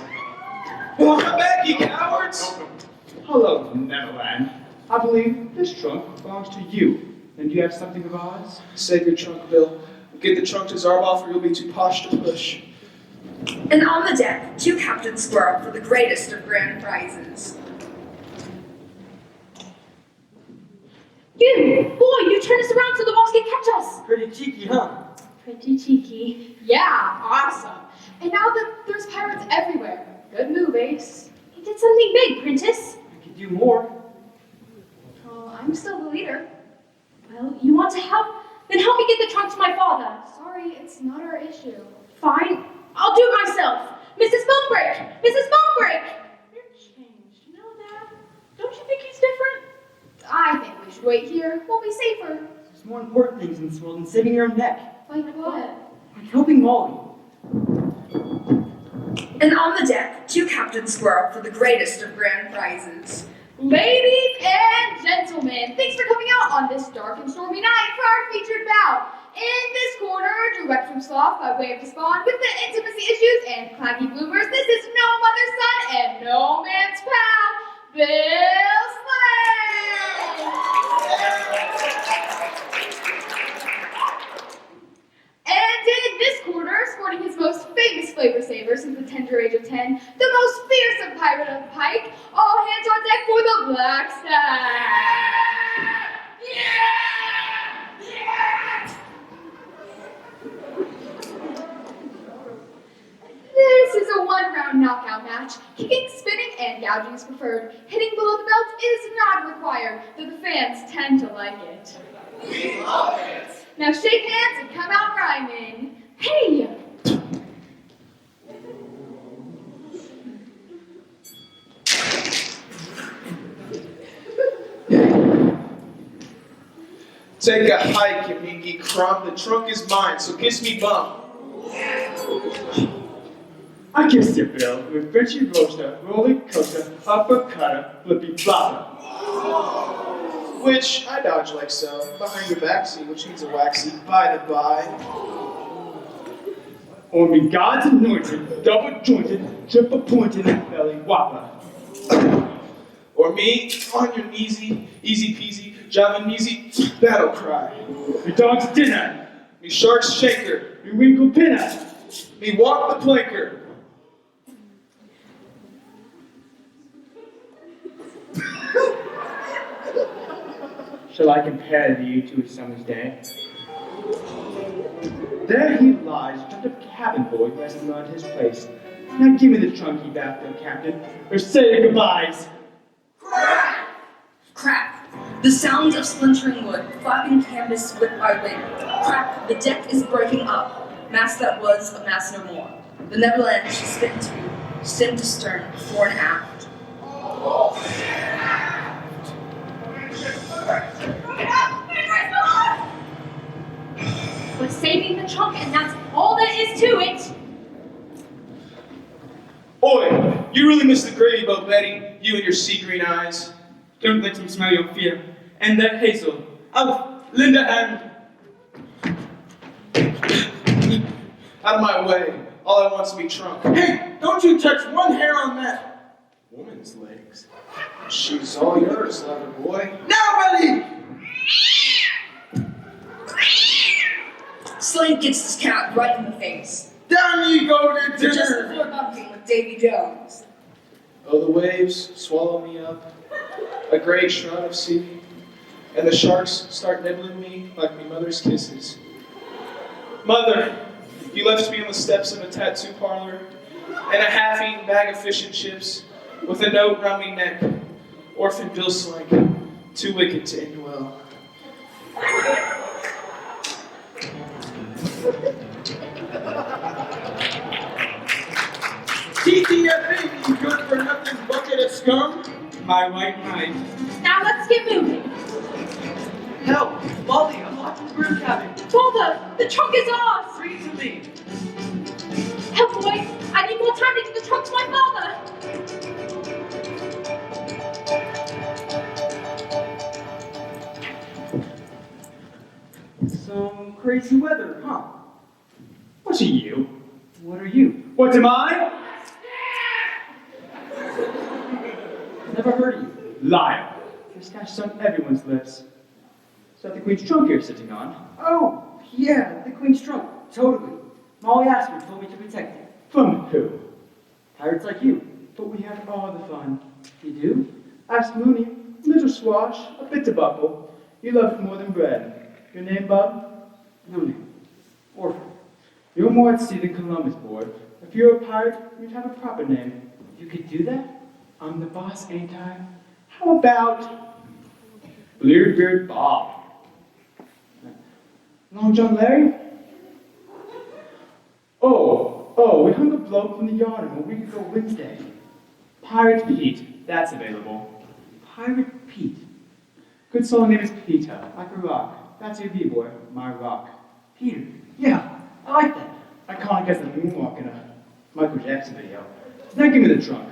S4: Well, come back, you cowards!
S6: Hello, Neverland. I believe this trunk belongs to you. And do you have something of ours?
S4: Save your trunk, Bill. Get the trunk to Zarboff or you'll be too posh to push.
S9: And on the deck, two captains square up for the greatest of grand prizes.
S2: You! Boy, you turned us around so the Wasp can catch us!
S1: Pretty cheeky, huh?
S2: Pretty cheeky.
S10: Yeah, awesome. And now that there's pirates everywhere. Good move, Ace.
S2: You did something big, Prentice.
S1: I could do more.
S10: Well, I'm still the leader.
S2: Well, you want to help? Then help me get the trunk to my father.
S10: Sorry, it's not our issue.
S2: Fine, I'll do it myself. Mrs. Bonebreak! Mrs. Bonebreak! You're changed, you know that? Don't you think he's different?
S10: I think we should wait here. We'll be safer.
S1: There's more important things in this world than saving your own neck.
S10: Like what?
S1: Like helping Molly.
S9: And on the deck, two captains square up for the greatest of grand prizes.
S10: Ladies and gentlemen, thanks for coming out on this dark and stormy night for our featured bout. In this corner, direct from Sloth by way of Despawn, with the intimacy issues and claggy bloomers, this is no mother's son and no man's pal, Bill Sling! And in this corner, sporting his most famous flavor saver since the tender age of 10, the most fearsome pirate of the pike, all hands on deck for the Black Stag! Yeah! Yeah! This is a one-round knockout match. Kicking, spinning, and gouging is preferred. Hitting below the belt is not required, though the fans tend to like it.
S7: We love it.
S10: Now shake hands and come out rhyming. Hey!
S4: Take a hike, you minky crumb. The trunk is mine, so kiss me bum.
S6: I kissed you, Bill, with Frenchie roaster, roller coaster, uppercutter, flippy flopper.
S4: Which I dodge like so, behind your backseat, which needs a waxy by the by.
S6: Or me God's anointed, double jointed, triple pointed belly whopper.
S4: Or me, on your kneesy, easy peasy, Javanese battle cry.
S6: Me dog's dinner,
S4: Me shark's shaker,
S6: me winkle pinner.
S4: me walk the planker.
S6: Shall I compare you to a summer's day? There he lies, just a cabin boy who hasn't learned his place. Now give me the trunk, you bastard captain, or say your goodbyes.
S9: Crack! Crack! The sounds of splintering wood, flapping canvas whipped by wind. Crack! The deck is breaking up. Mass that was, a mass no more. The Neverland she spit to, stem to stern, fore and aft.
S2: We're saving the trunk, and that's all there is to it.
S4: Oi, you really missed the gravy boat, Betty. You and your sea green eyes.
S6: Don't let him smell your fear. And that Hazel. Out, lend a hand.
S4: Out of my way. All I want is to be trunk.
S8: Hey, don't you touch one hair on that.
S4: Woman's legs. She's all yours, lover boy.
S8: Now, buddy!
S9: Slade gets this cat right in the face.
S8: Down you go to
S9: Just
S8: dinner.
S9: before bumping with Davy Jones.
S4: Oh, the waves swallow me up, a great shroud of sea, and the sharks start nibbling me like my mother's kisses. Mother, you left me on the steps of a tattoo parlor, and a half-eaten bag of fish and chips, with a note round me neck, orphan Bill Slink, too wicked to end well.
S8: TTFA, you good for nothing bucket of scum?
S6: My white knight.
S2: Now let's get moving.
S1: Help! Molly, I'm locked in the room cabin.
S2: Father, the trunk is ours.
S1: Free to me.
S2: Help, boy. I need more time to get the trunk to my father.
S1: Some crazy weather, huh?
S6: What are you?
S1: What are you?
S6: What am I?
S1: Never heard of you.
S6: Liar. Your stash is on everyone's lips. Is that the Queen's trunk you're sitting on?
S1: Oh, yeah, the Queen's trunk. Totally. Molly Asper told me to protect it.
S6: From who?
S1: Pirates like you.
S6: But we have all the fun.
S1: You do?
S6: Ask Mooney, little swash, a bit to buckle. You love it more than bread. Your name, bub?
S1: No name. Orphan.
S6: You're more at sea than Columbus, boy. If you're a pirate, you'd have a proper name.
S1: You could do that?
S6: I'm the boss, ain't I? How about Bluebeard Bob? Long John Larry? Oh, we hung a bloke from the yard a week ago Wednesday. Pirate Pete, that's available.
S1: Pirate Pete.
S6: Good soul name is Peter, like a rock. That's your B-boy, my rock.
S1: Peter. Yeah, I like that.
S6: Iconic as the moonwalk in a Michael Jackson video. Now give me the trunk.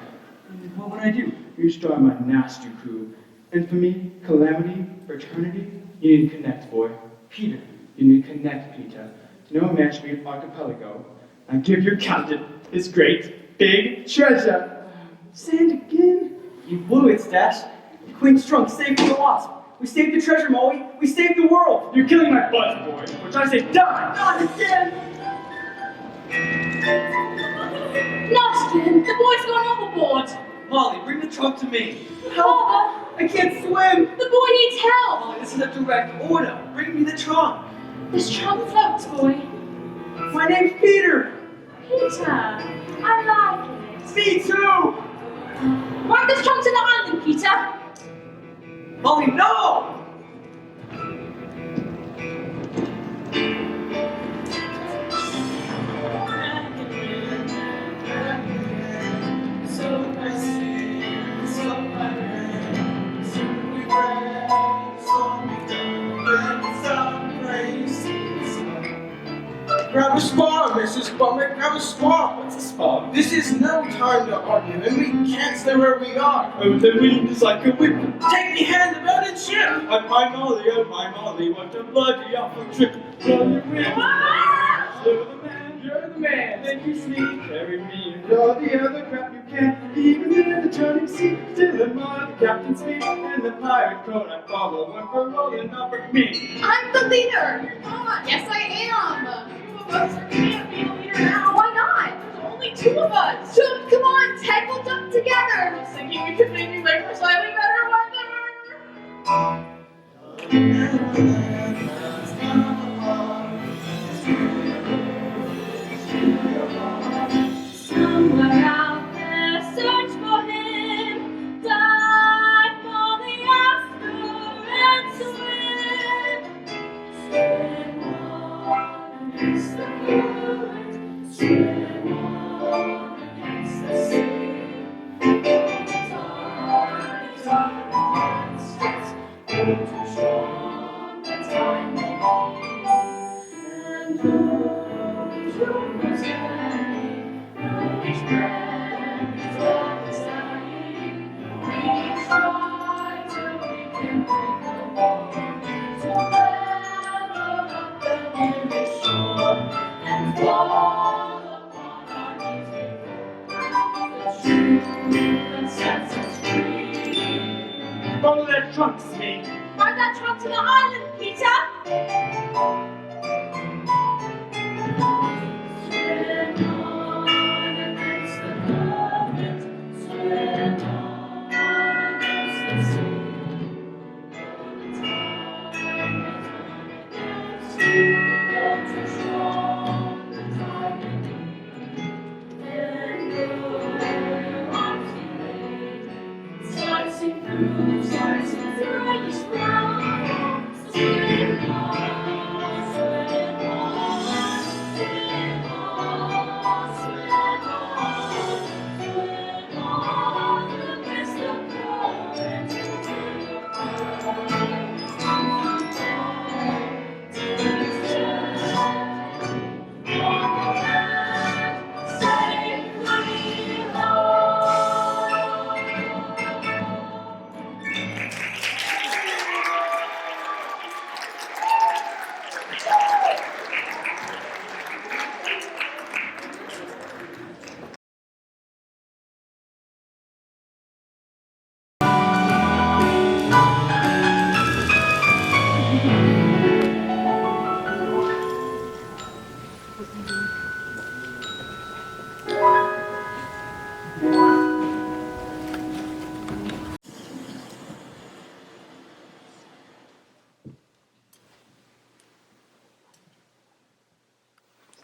S1: What would I do?
S6: You start my nasty crew. And for me, calamity, eternity, you need to connect, boy.
S1: Peter.
S6: You need to connect, Peter. To no match me at archipelago. And give your captain his great, big treasure. Say it again.
S1: You blew it, Stash. The Queen's trunk saved from the wasp. We saved the treasure, Molly. We saved the world.
S6: You're killing my buzz, boy. Which I say die.
S1: Not again.
S2: Not again. The boy's gone overboard.
S1: Molly, bring the trunk to me.
S2: Father,
S1: I can't swim.
S2: the boy needs help.
S1: Molly, this is a direct order. Bring me the trunk.
S2: This trunk floats, boy.
S1: My name's Peter.
S2: Peter, I like it.
S1: Me too.
S2: Ride this trunk to the island, Peter.
S1: Molly, no.
S8: Grab a spar, Mrs. Bummer, grab a spar.
S6: What's a spa?
S8: This is no time to argue, and we can't stay where we are.
S6: Oh, the wind is like a whip.
S8: Take me hand about it, ship.
S6: On my Molly, what a bloody awful trick. Blow your wind. You're the man, then you sneak. Carry me and all the other crap you can. Even in the turning sea, still admire the captain's speed. And the pirate code I follow when we're rolling up at me.
S10: I'm the leader. Yes, I am. Two of us can't be a leader now. Why not? There's only two of us. Come on, Ted, we'll jump together. I was thinking we could maybe make her slightly better
S2: Somewhere out there, search for him. Dive for the Oscar and swim. Swim on against the current. Swim on against the sea. The tide is on against us. We're too strong, the time may be. And those who forsake. Each breath is like a sign. We try till we can break the wall. To level up the nearest shore and fall upon
S1: follow that trunk, Snake.
S11: Ride that truck to the island, Peter!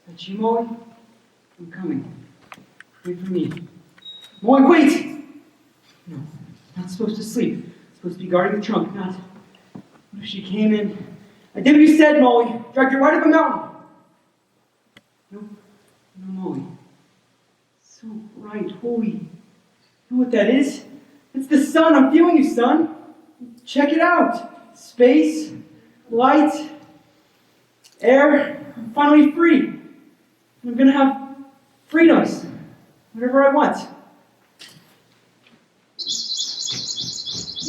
S1: That's you, Molly? I'm coming. Wait for me. Molly, wait! No, not supposed to sleep. Supposed to be guarding the trunk, not... What if she came in? I did what you said, Molly. Dragged you right up a mountain. No, Molly. So bright, holy. You know what that is? It's the sun. I'm feeling you, son. Check it out. Space, light, air. I'm finally free. I'm gonna have freedoms. Whatever I want.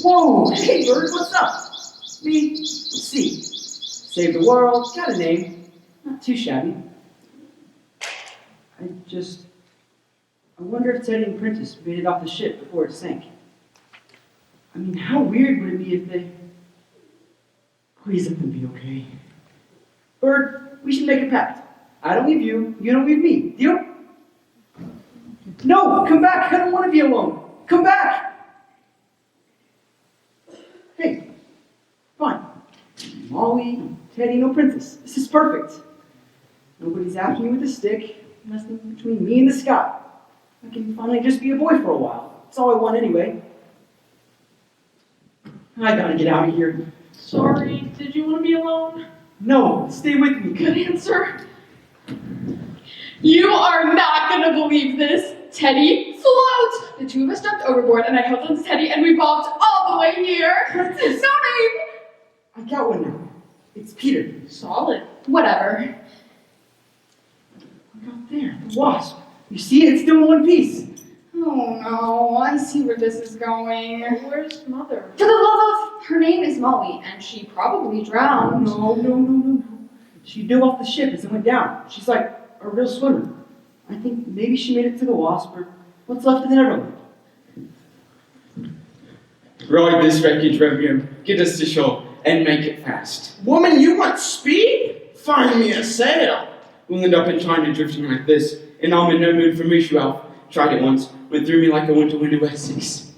S1: Whoa! Hey, bird, what's up? Me? Let's see. Save the world. Got a name. Not too shabby. I wonder if Teddy and Prentice made it off the ship before it sank. I mean, how weird would it be if they... Please let them be okay. Bird, we should make a pact. I don't leave you, you don't leave me. Deal? No, come back. I don't want to be alone. Come back. Hey, fine. Molly, Teddy, no Princess. This is perfect. Nobody's after me with a stick. Nothing between me and the sky. I can finally just be a boy for a while. That's all I want anyway. I gotta get out of here.
S2: Sorry, did you want to be alone?
S1: No, stay with me.
S2: Good answer. You are not gonna believe this. Teddy, float! The two of us jumped overboard and I held on to Teddy and we bobbed all the way here.
S1: Princess!
S2: No name!
S1: I got one now. It's Peter.
S2: Solid. Whatever.
S1: Look out there, the wasp. You see it? It's still in one piece.
S10: Oh no, I see where this is going.
S2: Where's Mother?
S10: For the love of, her name is Molly, and she probably drowned.
S1: No. She dove off the ship as it went down. She's like a real swimmer. I think maybe she made it to the wasp, or what's left of the Neverland.
S6: Ride this wreckage, Romeo. Get us to shore, and make it fast.
S8: Woman, you want speed? Find me a sail.
S6: We'll end up in China drifting like this, and I'm in no mood for moosh, Ralph. Tried it once, went through me like a winter wind of Essex.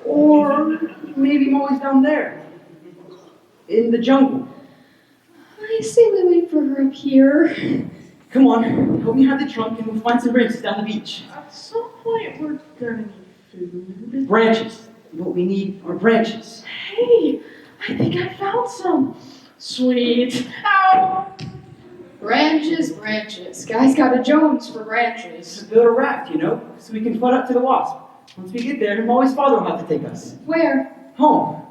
S1: Or maybe Molly's down there, in the jungle.
S10: I say we wait for her up here.
S1: Come on, help me hide the trunk and we'll find some branches down the beach.
S2: At some point, we're gonna need food.
S1: Branches. What we need are branches.
S2: Hey, I think I found some. Sweet. Ow!
S10: Branches. Guy's got a Jones for
S1: To
S10: branches.
S1: build a raft, so we can float up to the wasp. Once we get there, Molly's father will have to take us.
S10: Where?
S1: Home.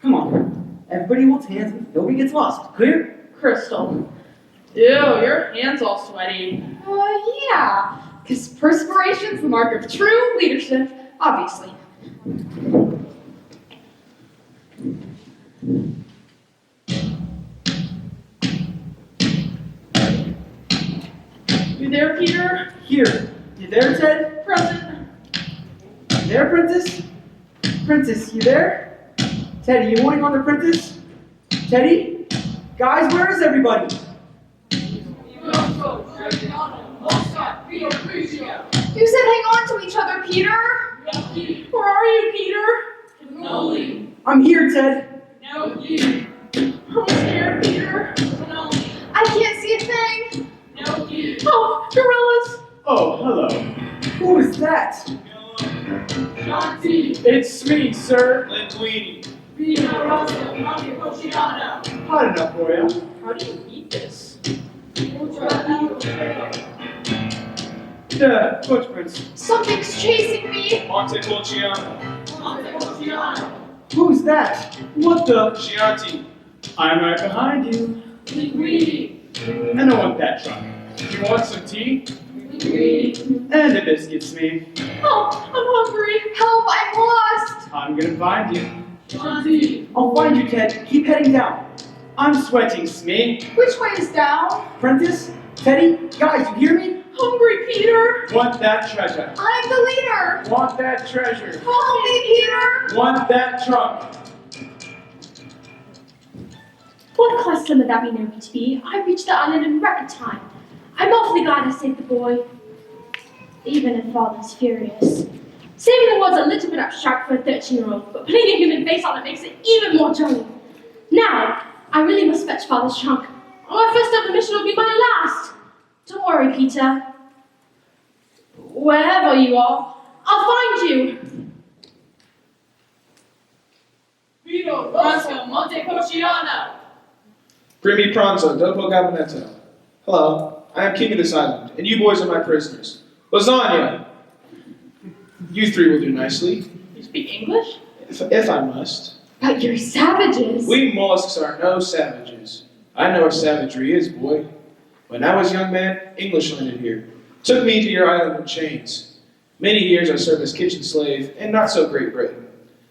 S1: Come on. Everybody holds hands and nobody gets lost. Clear?
S2: Crystal. Ew, your hand's all sweaty.
S10: Yeah. Because perspiration's the mark of true leadership, obviously.
S2: You there, Peter?
S1: Here. You there, Ted?
S2: Present.
S1: You there, Princess? Princess, you there? Teddy, you holding on to Princess? Teddy? Guys, where is everybody?
S10: You said hang on to each other, Peter.
S2: Where are you, Peter?
S1: I'm here, Ted.
S2: I'm scared, Peter.
S10: I can't see a thing.
S2: Oh, gorillas!
S4: Oh, hello.
S1: Who is that?
S4: It's me, sir.
S7: Linguini.
S4: Hot enough for you.
S2: How do you eat this?
S4: The footprints.
S10: Something's chasing me.
S7: Montepulciano.
S1: Who's that?
S4: What the?
S7: Chianti.
S4: I'm right behind you. I don't want that truck. You want some tea? And a biscuits, me.
S2: Oh, I'm hungry.
S10: Help, I'm lost.
S4: I'm gonna find you.
S1: I'll find you, Ted. Keep heading down.
S4: I'm sweating, Smee.
S10: Which way is down?
S1: Prentice? Teddy? Guys, you hear me?
S2: Hungry, Peter.
S4: Want that treasure.
S10: I'm the leader.
S4: Want that treasure.
S10: Follow me, Peter.
S4: Want that trunk.
S2: What class limit that we know me to be? I reached the island in record time. I'm awfully glad I saved the boy. Even if Father's furious. Saving the world's a little bit abstract for a 13-year-old, but putting a human face on it makes it even more jolly. Now, I really must fetch Father's trunk. My first ever mission will be my last. Don't worry, Peter. Wherever you are, I'll find you.
S4: Primi pronto, dopo gabinetto. Hello, I am king of this island, and you boys are my prisoners. Lasagna! You three will do nicely,
S2: You speak English?
S4: if I must.
S2: But you're savages.
S4: We mollusks are no savages. I know what savagery is, boy. When I was a young man, English landed here. Took me to your island in chains. Many years I served as kitchen slave in not so Great Britain.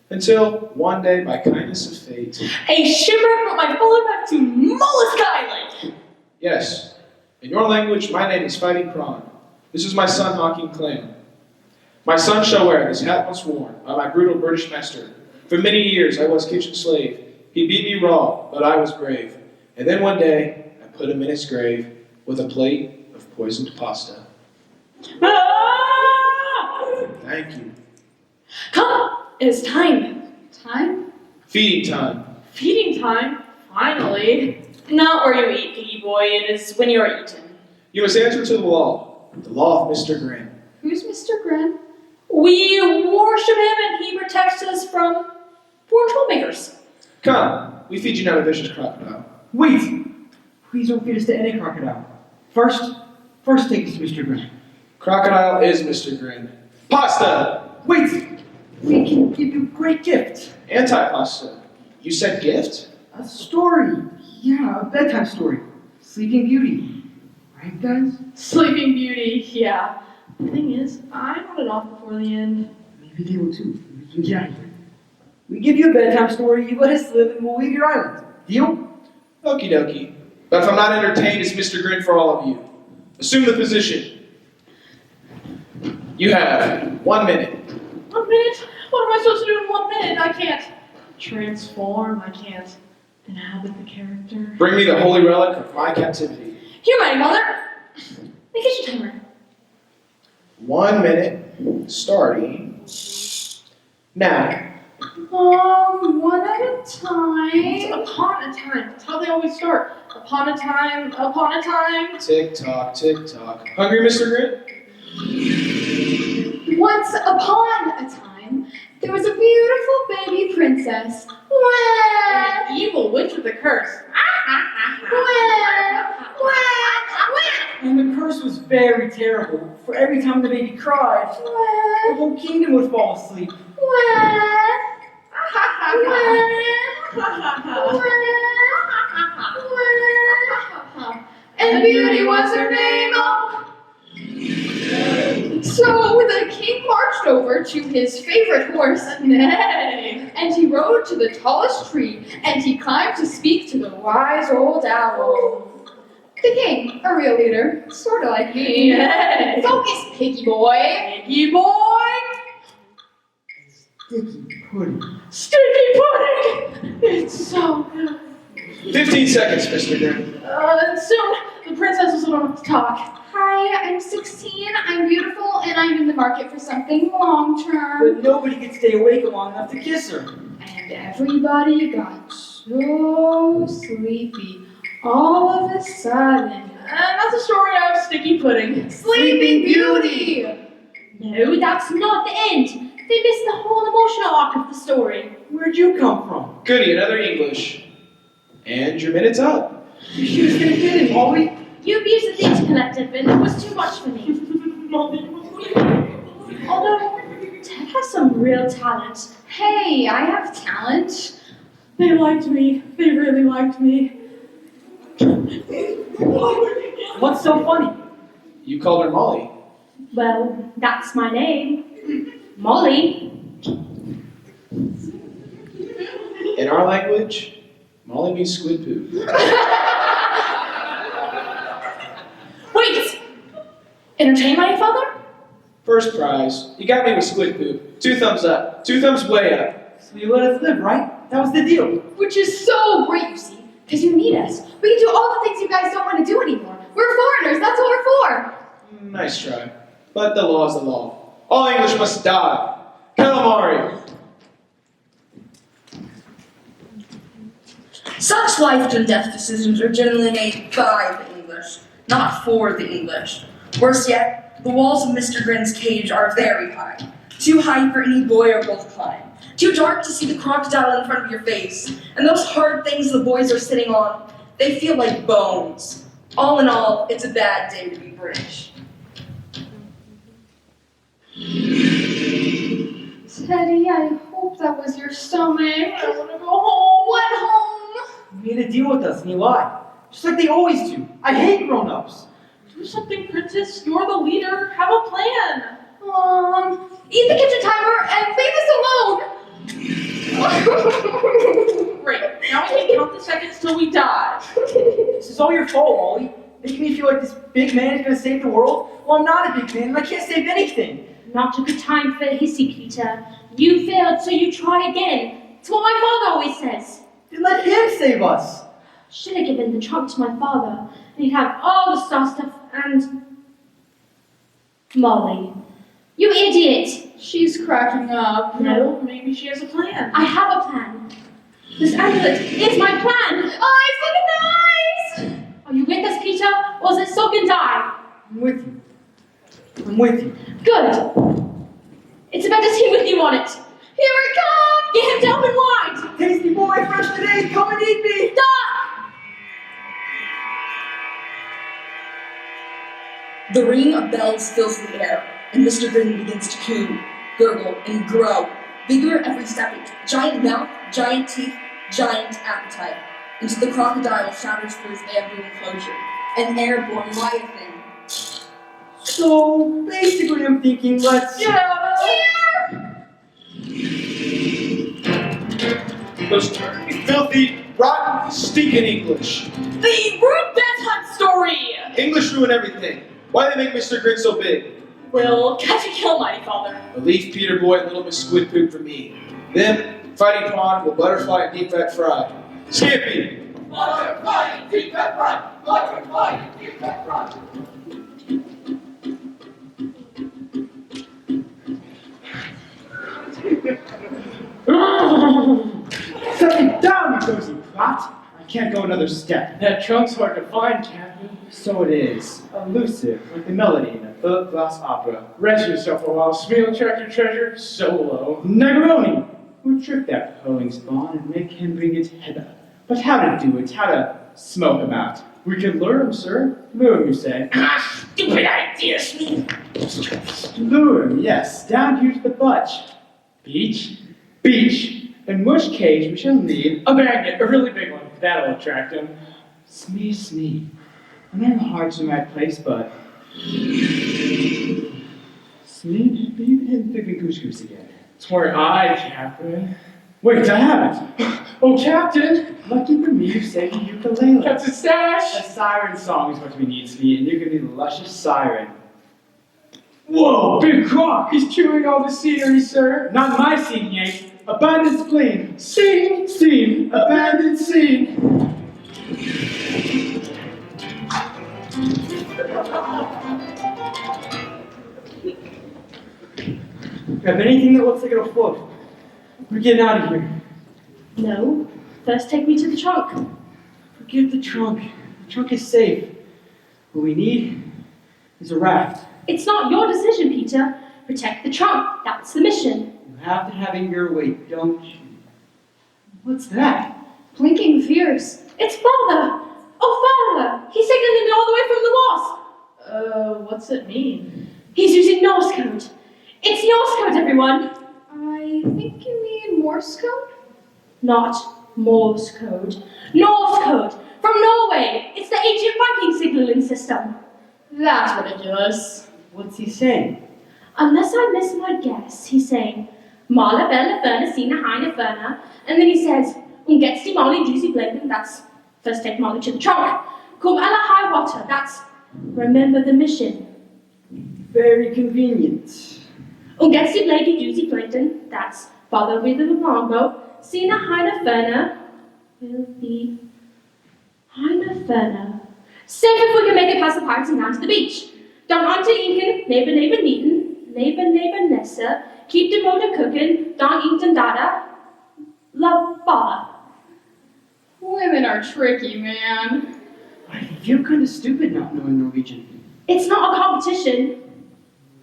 S4: Until one day, by kindness of fate.
S2: A shipwreck brought my fellow back to Mollusk Island!
S4: Yes, in your language, my name is Fighting Prawn. This is my son, Hawking Clam. My son shall wear this hat once worn by my brutal British master. For many years I was kitchen slave. He beat me raw, but I was brave. And then one day, I put him in his grave with a plate of poisoned pasta.
S2: Ah!
S4: Thank you.
S2: Come, it is time.
S10: Time?
S4: Feeding time.
S2: Feeding time? Finally. Not where you eat, piggy boy. It is when you are eaten.
S4: You must answer to the law of Mr. Grant.
S10: Who's Mr. Grin?
S2: We worship him and he protects us from foreign troublemakers.
S4: Come, we feed you now a vicious crocodile.
S1: Wait! Please don't feed us to any crocodile. First take us to Mr. Grant.
S4: Crocodile is Mr. Grin. Pasta!
S1: Wait! We can give you a great gift.
S4: Anti-pasta. You said gift?
S1: A story. Yeah, a bedtime story. Sleeping Beauty. Right, guys?
S2: Sleeping Beauty, yeah. The thing is, I nodded off before the end.
S1: Maybe they will too. We can get out of here. We give you a bedtime story, you let us live, and we'll leave your island. Deal?
S4: Okie dokie. But if I'm not entertained, it's Mr. Grin for all of you. Assume the position. You have 1 minute.
S2: 1 minute? What am I supposed to do in 1 minute? I can't transform. I can't inhabit the character.
S4: Bring me the holy relic of my captivity.
S2: Here, my mother. Make it your timer.
S4: 1 minute, starting now.
S2: One at a time. It's upon a time. That's how they always start. Upon a time, upon a time.
S4: Tick tock, tick tock. Hungry, Mr. Grin?
S10: Once upon a time, there was a beautiful baby princess. Wah!
S2: An evil witch with a curse.
S1: And the curse was very terrible, for every time the baby cried, the whole kingdom would fall asleep.
S10: And Beauty was her name. So the king marched over to his favorite horse, Nay, and he rode to the tallest tree, and he climbed to speak to the wise old owl. The king, a real leader, sort of like me.
S2: Yay.
S10: Focus, piggy boy.
S2: Piggy boy.
S1: Sticky pudding.
S2: Sticky pudding! It's so good.
S4: 15 seconds, Mr. Grin.
S2: Soon, the princesses will have to talk.
S10: Hi, I'm 16, I'm beautiful, and I'm in the market for something long-term.
S1: But nobody could stay awake long enough to kiss her.
S10: And everybody got so sleepy all of a sudden.
S2: And that's the story of Sticky Pudding.
S10: Sleeping Beauty!
S2: No, that's not the end. They missed the whole emotional arc of the story.
S1: Where'd you come from?
S4: Goody, another English. And your minute's up.
S1: She was gonna get it, Molly.
S2: You abused the things collective, and it was too much for me. Although, Ted has some real talent.
S10: Hey, I have talent.
S2: They liked me. They really liked me.
S1: What's so funny?
S4: You called her Molly.
S2: Well, that's my name. Molly.
S4: In our language, Molly means squid poop.
S2: Wait! Entertain my father?
S4: First prize. You got me with squid poop. 2 thumbs up. 2 thumbs way up.
S1: So you let us live, right? That was the deal.
S10: Which is so great, you see, because you need us. We can do all the things you guys don't want to do anymore. We're foreigners, that's what we're for.
S4: Nice try. But the law is the law. All English must die. Calamari.
S9: Such life and death decisions are generally made by the English, not for the English. Worse yet, the walls of Mr. Grin's cage are very high. Too high for any boy or girl to climb. Too dark to see the crocodile in front of your face. And those hard things the boys are sitting on, they feel like bones. All in all, it's a bad day to be British.
S10: Teddy, I hope that was your stomach. I want to go home. What home?
S1: You made a deal with us and you lied. Just like they always do. I hate grown-ups.
S2: Do something, Princess. You're the leader. Have a plan.
S10: Eat the kitchen timer and leave us alone.
S2: Great. Now we can count the seconds till we die.
S1: This is all your fault, Molly. Making me feel like this big man is gonna save the world. Well, I'm not a big man and I can't save anything.
S2: Not a good time for hissy, Peter. You failed, so you try again. It's what my father always says.
S1: Then let him save us.
S2: Should have given the trunk to my father, and he'd have all the star stuff and... Molly. You idiot!
S10: She's cracking up.
S2: No, maybe she has a plan. I have a plan. This amulet is my plan!
S10: Eyes, look at the eyes!
S2: Are you with us, Peter, or is it soak and die?
S1: I'm with you. I'm with you.
S2: Good. It's about to see with you on it.
S10: Here it comes!
S2: Get him down and wide!
S1: Tasty boy, fresh today, come and eat me!
S2: Stop!
S9: The ring of bells fills the air, and Mr. Grin begins to coo, gurgle, and grow. Bigger every second. Giant mouth, giant teeth, giant appetite. Until the crocodile shatters through his bamboo enclosure. An airborne leviathan.
S1: So, basically I'm thinking, let's...
S10: Get out of here!
S4: Those dirty, filthy, rotten, stinking English.
S2: The rude death hunt story!
S4: English ruin everything. Why they make Mr. Grin so big?
S2: Well, catch and kill, mighty father.
S4: A leaf Peter boy and little Miss Squid Poop for me. Them, fighting pond with butterfly and deep fat fry. Skippy!
S12: Butterfly and deep fat fry! Butterfly and deep fat fry!
S8: Set me down, you cozy plot! I can't go another step.
S13: That trunk's hard to find, Captain.
S8: So it is. Elusive, like the melody in a third-class opera.
S13: Rest yourself a while. Smee will track your treasure solo.
S8: Negroni! Who tricked that purling spawn and make him bring it hither? But how to do it? How to smoke him out? We can lure him, sir. Lure him, you say?
S2: Stupid idea, Smee.
S8: Lure him, yes. Down here to the butch. Beach? Beach. In which cage we shall need
S13: A magnet, a really big one. That'll attract him.
S8: Smee. I'm in hard to my place, but... Smee, you hit the big goose goose again.
S13: It's where I, Captain.
S8: Wait, I haven't.
S13: Oh, Captain!
S8: Lucky for me, you saved the ukulele.
S13: That's a stash!
S8: A siren song is what we need, Smee, and you can be the luscious siren. Whoa, big croc! He's chewing all the scenery, sir. Not my scene, Yank. Abandoned spleen. Scene, abandoned scene.
S1: Grab anything that looks like it'll float. We're getting out of here.
S2: No. First, take me to the trunk.
S1: Forget the trunk. The trunk is safe. What we need is a raft.
S2: It's not your decision, Peter. Protect the trunk. That's the mission.
S1: You have to have it your way, don't you? What's that?
S2: Blinking fierce. It's Father! Oh, Father! He's signaling me all the way from the wasp! What's it mean? He's using Norse code. It's Norse code, everyone!
S10: I think you mean Morse code?
S2: Not Morse code. Norse code! From Norway! It's the ancient Viking signaling system. That's what it does.
S1: What's he saying?
S2: Unless I miss my guess, he's saying, Mala Bella Ferna Sina Heine Ferna, and then he says, Gets die Molly Juicy Blinken, that's first take Molly to the trunk. Come Ella High Water, that's remember the mission.
S1: Very convenient.
S2: Gets die Blakey Juicy Blinken, that's follow with the Mambo. Sina Heine Ferna will be Heine Ferna. Safe if we can make it past the pirates and down to the beach. Don't ante Inken, neighbor Neaton, neighbor Nessa, keep the motor cooking, don't eat and dada. Love Father.
S10: Women are tricky, man.
S1: I feel kind of stupid not knowing Norwegian.
S2: It's not a competition.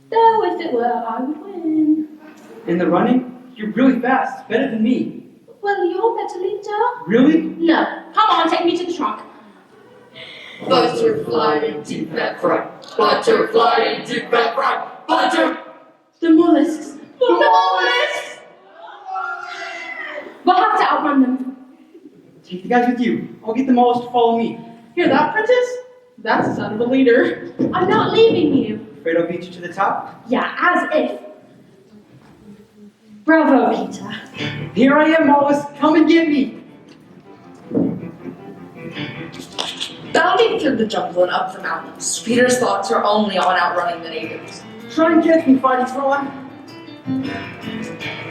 S2: Though if it were, I would win.
S1: In the running, you're really fast, better than me.
S2: Well, you're better, Linda.
S1: Really?
S2: No. Come on, take me to the trunk.
S12: Butterfly and deep fat fry. Butterfly and deep fat fry.
S2: The mollusks. The mollusks! We'll have to outrun them.
S1: Take the guys with you. I'll get them all to follow me.
S11: Hear that, Princess? That's the son of a leader.
S2: I'm not leaving you.
S1: Afraid I'll beat you to the top?
S2: Yeah, as if. Bravo, Peter.
S1: Here I am, Wallace. Come and get me.
S9: Bounding through the jungle and up the mountains, Peter's thoughts are only on outrunning the natives.
S1: Try and catch me, fighting Thrawn.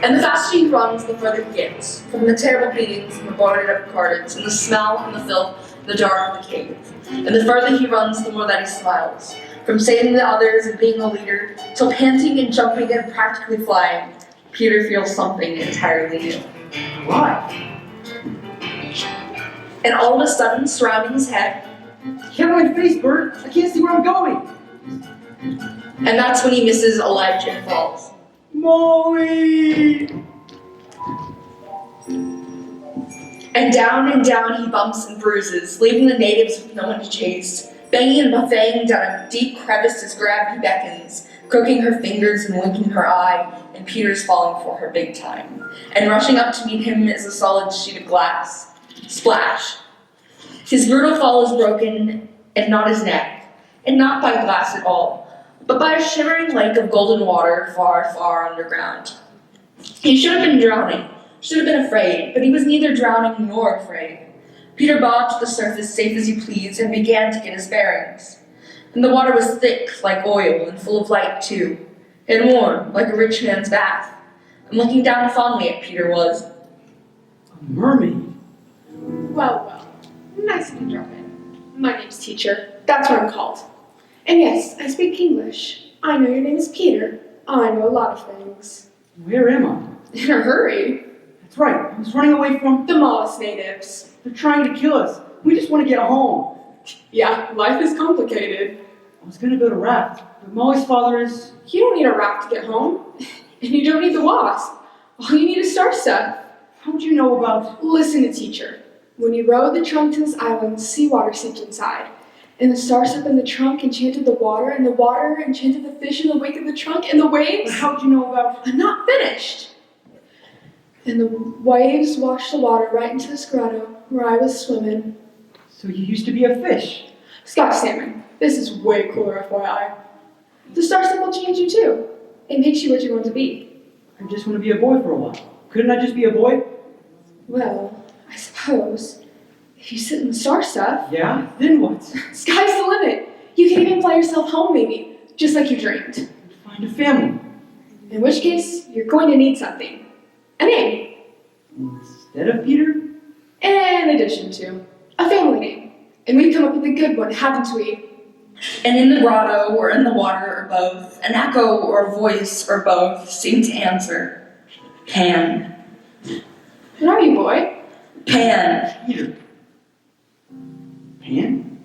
S9: And the faster he runs, the further he gets. From the terrible beatings and the boarded up cards, and the smell and the filth, the dark of the cave. And the further he runs, the more that he smiles. From saving the others and being a leader, till panting and jumping and practically flying, Peter feels something entirely new.
S1: Why?
S9: And all of a sudden, surrounding his head,
S1: Get out of my face, Bert. I can't see where I'm going.
S9: and that's when he misses a ledge and falls.
S1: Molly!
S9: And down he bumps and bruises, leaving the natives with no one to chase. Banging and buffeting down a deep crevice as gravity beckons, crooking her fingers and winking her eye, and Peter's falling for her big time. And rushing up to meet him is a solid sheet of glass. Splash! His brutal fall is broken, and not his neck, and not by glass at all, but by a shimmering lake of golden water far, far underground. He should have been drowning, should have been afraid, but he was neither drowning nor afraid. Peter bobbed to the surface safe as he pleased and began to get his bearings. And the water was thick like oil and full of light too, and warm like a rich man's bath. And looking down fondly at Peter was
S1: A mermaid.
S11: Well. Nice of you to drop in. My name's Teacher. That's what I'm called. And yes, I speak English. I know your name is Peter. I know a lot of things.
S1: Where am I?
S11: In a hurry.
S1: That's right. I was running away from...
S11: The Mollusk natives.
S1: They're trying to kill us. We just want to get home.
S11: Yeah, life is complicated.
S1: I was going to build a raft, but Molly's father is...
S11: You don't need a raft to get home. And you don't need the wasp. All you need is star stuff.
S1: How'd you know about...
S11: Listen to Teacher. When you rowed the trunk to this island, seawater seeped inside. And the stars up in the trunk enchanted the water, and the water enchanted the fish in the wake of the trunk, and the waves...
S1: But how'd you know about...
S11: I'm not finished! And the waves washed the water right into this grotto where I was swimming.
S1: So you used to be a fish?
S11: Scotch salmon. This is way cooler, FYI. The star stuff will change you too. It makes you what you want to be.
S1: I just want to be a boy for a while. Couldn't I just be a boy?
S11: Well, I suppose. If you sit in the star stuff...
S1: Yeah? Then what?
S11: Sky's the limit. You can even fly yourself home, maybe. Just like you dreamed.
S1: Find a family.
S11: In which case, you're going to need something. A name.
S1: Instead of Peter?
S11: In addition to a family name. And we've come up with a good one, haven't we?
S9: And in the grotto, or in the water, or both, an echo or a voice, or both, seemed to answer. Pan.
S11: What are you, boy?
S9: Pan.
S1: Peter. Pan?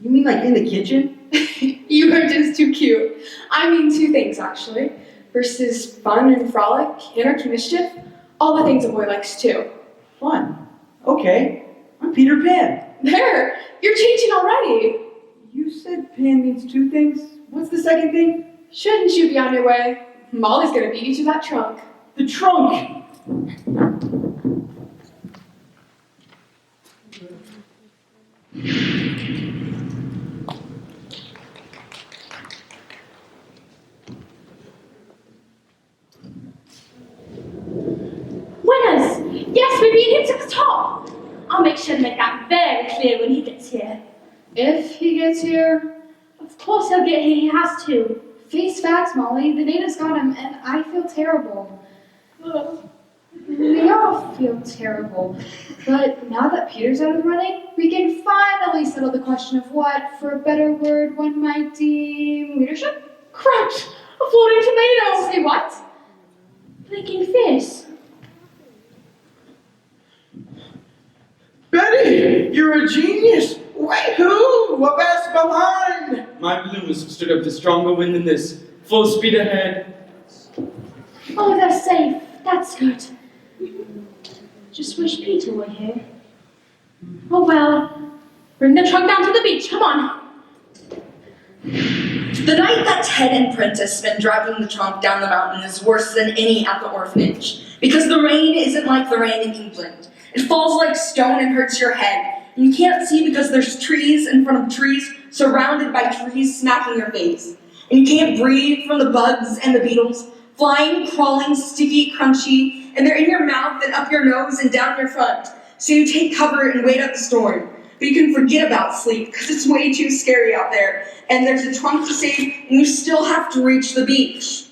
S1: You mean like in the kitchen?
S11: You are just too cute. I mean two things, actually. Versus fun and frolic, anarchy, mischief, all the things a boy likes too.
S1: Fun. Okay. I'm Peter Pan.
S11: There! You're changing already!
S1: You said Pan means two things. What's the second thing?
S11: Shouldn't you be on your way? Molly's gonna beat you to that trunk.
S1: The trunk!
S2: Winners! Yes, we beat him to the top! I'll make sure to make that very clear when he gets here.
S11: If he gets here,
S2: Of course he'll get here, he has to.
S10: Face facts, Molly. The natives got him, and I feel terrible. We all feel terrible. But now that Peter's out of the running, we can finally settle the question of what, for a better word, one might deem leadership?
S11: correct! A floating tomato!
S10: Say what?
S2: Blinking fish.
S4: Betty, you're a genius. Wait, who? What best behind?
S6: My balloons stood up to stronger wind than this. Full speed ahead.
S2: Oh, they're safe. That's good. Just wish Peter were here. Oh well. Bring the trunk down to the beach. Come on.
S9: The night that Ted and Prentice spend driving the trunk down the mountain is worse than any at the orphanage, because the rain isn't like the rain in England. It falls like stone and hurts your head, and you can't see because there's trees in front of trees, surrounded by trees smacking your face. And you can't breathe from the bugs and the beetles, flying, crawling, sticky, crunchy, and they're in your mouth and up your nose and down your front. So you take cover and wait out the storm. But you can forget about sleep because it's way too scary out there. And there's a trunk to save, and you still have to reach the beach.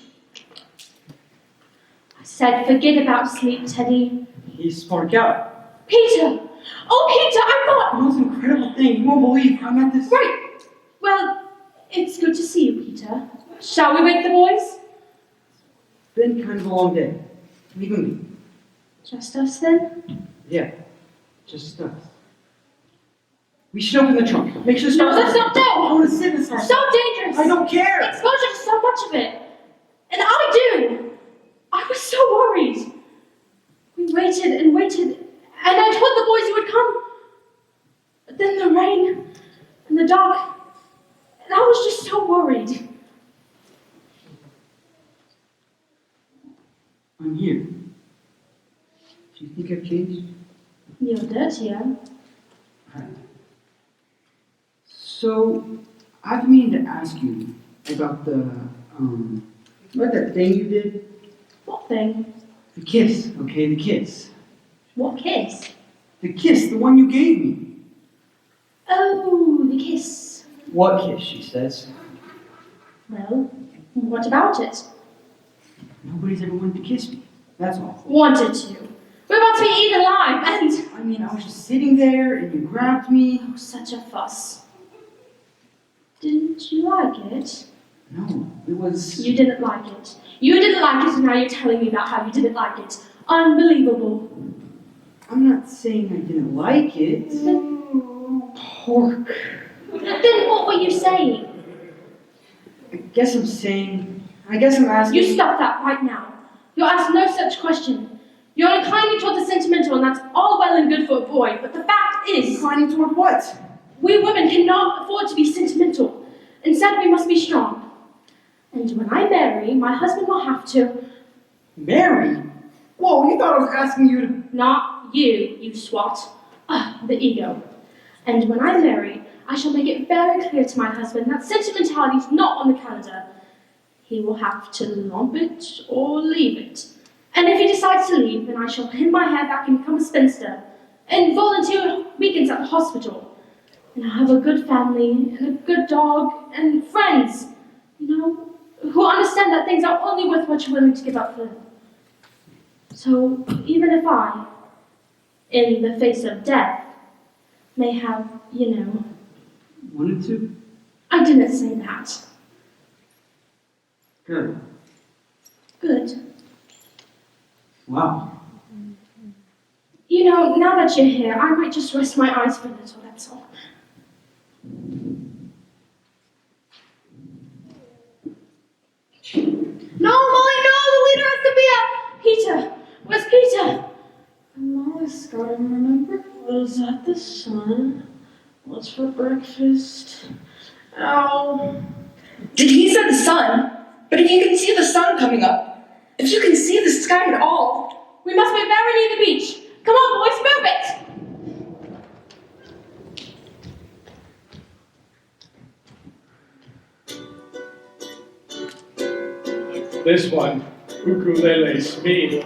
S2: I said forget about sleep, Teddy.
S1: He sparked out.
S2: Peter! Oh, Peter, I thought...
S1: The most incredible thing. You won't believe I'm at this...
S2: Right. Well, it's good to see you, Peter. Shall we wake the boys?
S1: It's been kind of a long day. Leaving me.
S2: Just us then?
S1: Yeah. Just us. We should open the trunk. Make sure the
S2: No,
S1: stars...
S2: let's not do.
S1: I want to sit in this car.
S2: So dangerous.
S1: I don't care.
S2: Exposure to so much of it. And I do. I was so worried. We waited and waited, and I told the boys you would come. But then the rain and the dark, and I was just so worried.
S1: I'm here. Do you think I've changed?
S2: You're dirtier.
S1: So, I've been meaning to ask you about about that thing you did?
S2: What thing?
S1: The kiss, okay, the kiss.
S2: What kiss?
S1: The kiss, the one you gave me.
S2: Oh, the kiss.
S1: What kiss, she says.
S2: Well, what about it?
S1: Nobody's ever wanted to kiss me, that's all.
S2: Wanted to. We're about to be eaten alive, and...
S1: I mean, I was just sitting there, and you grabbed me.
S2: Oh, such a fuss. Didn't you like it?
S1: No, it was...
S2: You didn't like it. You didn't like it, and now you're telling me about how you didn't like it. Unbelievable.
S1: I'm not saying I didn't like it. Pork.
S2: Then what were you saying?
S1: I guess I'm asking...
S2: You stop that right now. You're asked no such question. You're inclining toward the sentimental, and that's all well and good for a boy, but the fact is...
S1: Inclining toward what?
S2: We women cannot afford to be sentimental. Instead, we must be strong. And when I marry, my husband will have to...
S1: Marry? Whoa, you thought I was asking you to...
S2: Not you, you swat. The ego. And when I marry, I shall make it very clear to my husband that sentimentality is not on the calendar. He will have to lump it or leave it. And if he decides to leave, then I shall pin my hair back and become a spinster, and volunteer weekends at the hospital. And I'll have a good family, and a good dog, and friends. You know, who understand that things are only worth what you're willing to give up for them. So even if I, in the face of death, may have,
S1: Wanted to?
S2: I didn't say that.
S1: Good.
S2: Good.
S1: Wow.
S2: Now that you're here, I might just rest my eyes for a little, that's all.
S10: No, Molly, no! The leader has to be up!
S2: Peter! Where's Peter?
S11: Molly's got him, remember? Was that the sun? What's for breakfast? Ow.
S9: Did he say the sun? But if you can see the sun coming up, if you can see the sky at all,
S2: We must be very near the beach. Come on, boys, move it!
S13: This one, ukulele Smee.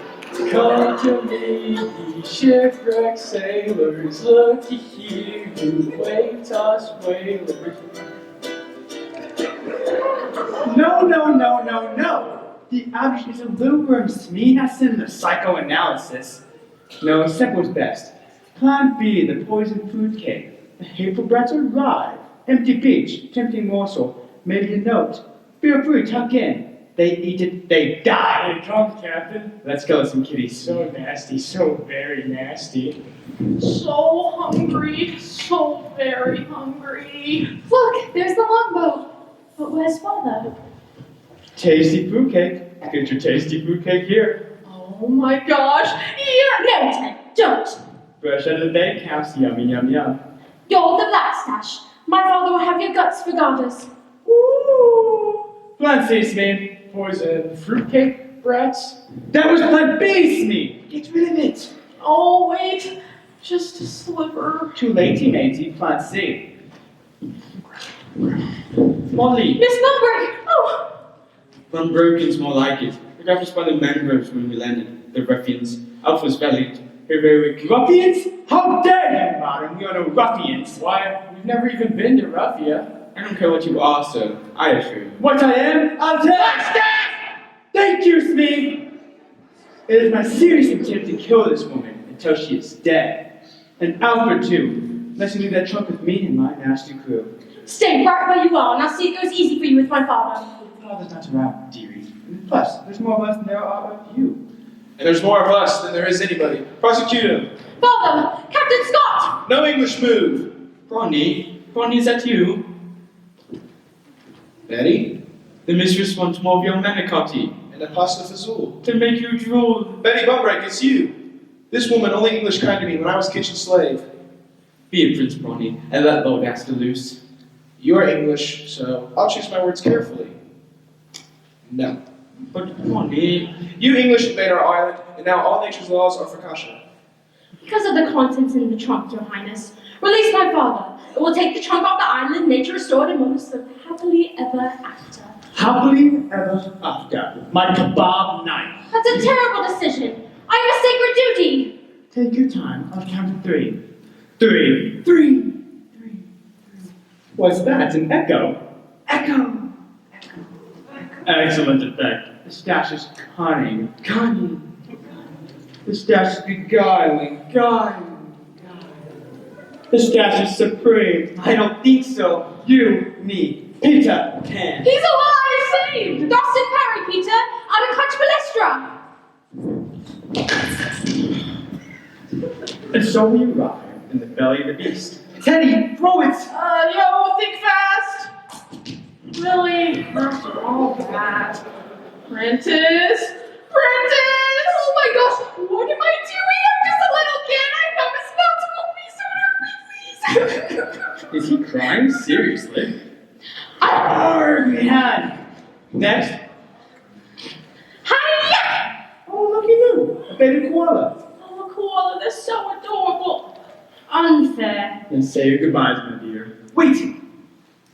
S13: Come to me, ye shipwrecked sailors, looky here, you wave-tossed whalers.
S8: No. The object is a little worm, Smee, not similar psychoanalysis. No, simple's best. Plan B, the poison food cake. The hateful breads arrive. Empty beach, tempting morsel, maybe a note. Feel free, tuck in. They eat it, they die.
S13: Here comes, Captain.
S8: Let's go, some kitties.
S13: So nasty, so very nasty.
S11: So hungry, so very hungry.
S10: Look, there's the longboat.
S2: But where's Father?
S8: Tasty fruit cake. Get your tasty fruit cake here.
S11: Oh my gosh. Yeah.
S2: No, Ted, don't.
S8: Fresh out of the bakehouse, yummy, yum, yum.
S2: You're the black stash. My father will have your guts regardless.
S8: Ooh. Plan C, Smee.
S13: Poison fruitcake, brats?
S8: That was Plan B, Smee. Get rid of it.
S11: Oh, wait. Just a sliver.
S8: Too late, matey. Plan C. Molly.
S2: Miss Mulberry! Oh!
S6: Unbroken's more like it. We got us by the mangroves when we landed. The ruffians. Alf was valiant. Heroic.
S8: Ruffians? How dare you, madam? We are no ruffians.
S13: Why, we've never even been to Ruffia.
S6: I don't care what you are, sir. I assure you.
S8: What I am, I'll tell. Thank you, Smee. It is my serious intent to kill this woman until she is dead. And Alfred, too. Unless you leave that trunk with me and my nasty crew.
S2: Stay right where you are, and I'll see it goes easy for you with my father.
S8: Father's not around, dearie. And plus, there's more of us than there are of you.
S4: And there's more of us than there is anybody. Prosecute him.
S2: Father! Captain Scott!
S4: No English move.
S6: Bronny? Bronny, is that you? Betty? The mistress wants more of your manicotti.
S4: And a pasta fazool.
S6: To make you drool.
S4: Betty Bumbright, it's you. This woman only English kind to me when I was kitchen slave.
S6: Be a Prince Bronny, and let Lord Astor loose.
S4: You're English, so I'll choose my words carefully. No.
S6: But Bronny...
S4: You English invade our island, and now all nature's laws are for Kasha.
S2: Because of the contents in the trunk, Your Highness. Release my father. It will take the trunk off the island, nature restored, and we'll live happily ever after.
S8: Happily ever after. My kebab knife.
S2: That's a terrible decision. I have a sacred duty.
S8: Take your time. I'll count to 3. 3. 3. 3. What's that? An echo? Echo. Excellent effect. The stash is cunning. Cunning. The stash is beguiling. Beguiling. The stash is supreme. I don't think so. You, me, Peter, can.
S2: He's alive! Saved! Dustin Parry, Peter! I'm a Coach Balestra!
S8: And so we arrive in the belly of the beast. Teddy, throw it!
S11: Yo, think fast! Really? After all that. Prentice! Prentice!
S10: Oh my gosh, what am I doing? I'm just a little kid. I promise not to hold me, so hurt me, please.
S8: Is he crying? Seriously? Man. Next.
S2: Hiya!
S8: Oh, looky you. A baby koala.
S2: Oh, koala, they're so adorable. Unfair.
S8: Then say your goodbyes, my dear. Wait!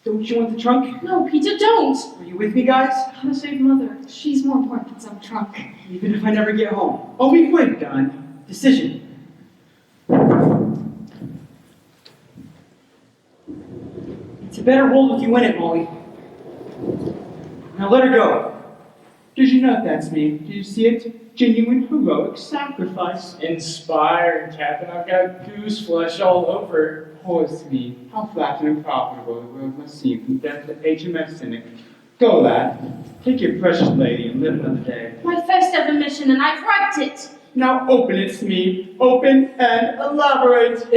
S8: Don't you want the trunk?
S2: No, Peter, don't.
S8: Are you with me, guys?
S11: How to save Mother. She's more important than some trunk.
S1: Even if I never get home.
S8: Oh, we quit, Don. Decision.
S1: It's a better hold with you in it, Molly. Now let her go.
S8: Did you know that's me? Did you see it? Genuine heroic sacrifice.
S13: Inspired, Captain. I've got goose flesh all over.
S8: Poor me, how flat and unprofitable the world must seem from death to HMS cynic. Go, lad. Take your precious lady and live another day.
S2: My first ever mission, and I've wrecked it.
S8: Now open it, Smee. Open and elaborate.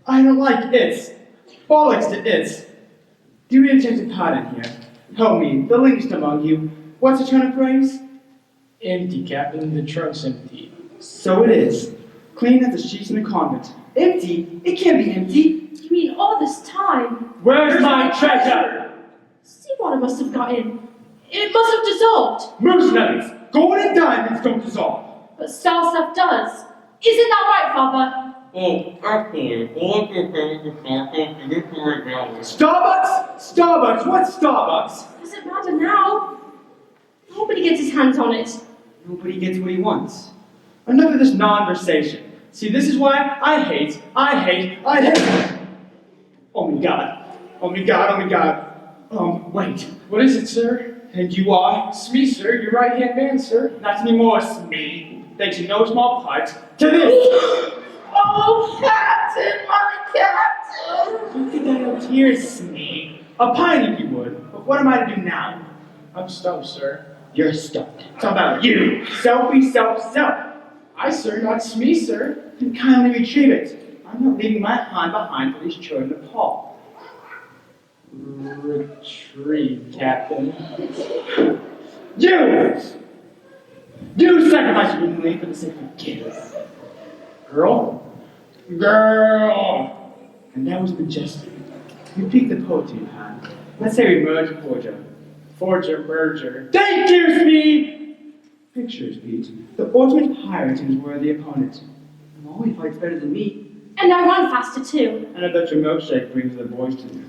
S8: I don't like it's. Bollocks to it's. Do you intend to pardon here? Help me, the least among you. What's the turn of phrase?
S13: Empty, Captain. The trunk's empty.
S8: So it is. Clean as the sheets in a convent.
S1: Empty? It can't be empty.
S2: You mean all this time?
S8: Where's my treasure?
S2: Seawater must have got in. It must have dissolved.
S8: Moose nuggets, gold and diamonds don't dissolve.
S2: But star stuff does. Isn't that right, Father?
S12: Oh, actually, all of your things are starting to get right now.
S8: Starbucks? Starbucks? What's Starbucks?
S2: Does it matter now? Nobody gets his hands on it.
S1: Nobody gets what he wants.
S8: Enough of this non-versation. See, this is why I hate. Oh my God. Wait.
S13: What is it, sir?
S8: And you are?
S13: Smee, sir. Your right-hand man, sir.
S8: Not anymore, Smee. Thanks in no small part to this.
S12: Oh, Captain, my Captain!
S8: You could die of tears, Smee. A pine if you would. But what am I to do now?
S13: I'm stumped, sir.
S8: You're stumped. It's about you. Selfie, self.
S13: I, sir, not Smee, sir.
S8: Then kindly retrieve it. I'm not leaving my hand behind for these children of Paul.
S13: Retrieve, Captain.
S8: You sacrifice willingly for the sake of kids. Girl. And that was majestic. You piqued the poetry, Han. Let's say we merge a forger.
S13: Merger.
S8: Thank you, Smee! Pictures, Pete. The ultimate pirate and his worthy opponent.
S1: Oh, he fights better than me.
S2: And I run faster too.
S8: And I bet your milkshake brings the boys to you.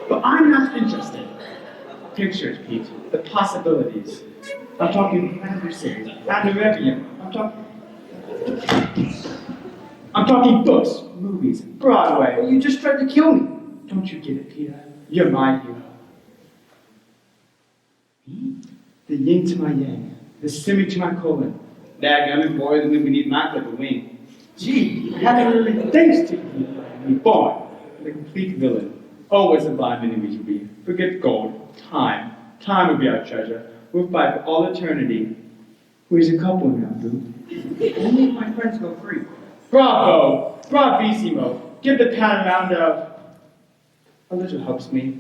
S8: But I'm not interested. Pictures, Pete. The possibilities. I'm talking adversaries, adverbium. I'm talking books, movies, Broadway.
S1: You just tried to kill me.
S8: Don't you get it, Peter? You're my hero. Me? The yin to my yang, the simi to my colon. Dadgummit, boy, then we need my clip of wing. Gee, having thanks to you, me born, the complete villain. Always a blind enemy to be. Forget gold, time. Time will be our treasure. We'll fight for all eternity. We're a couple now, boo.
S1: Only if my friends go free.
S8: Bravo! Bravissimo! Give the pan round of... A little helps me.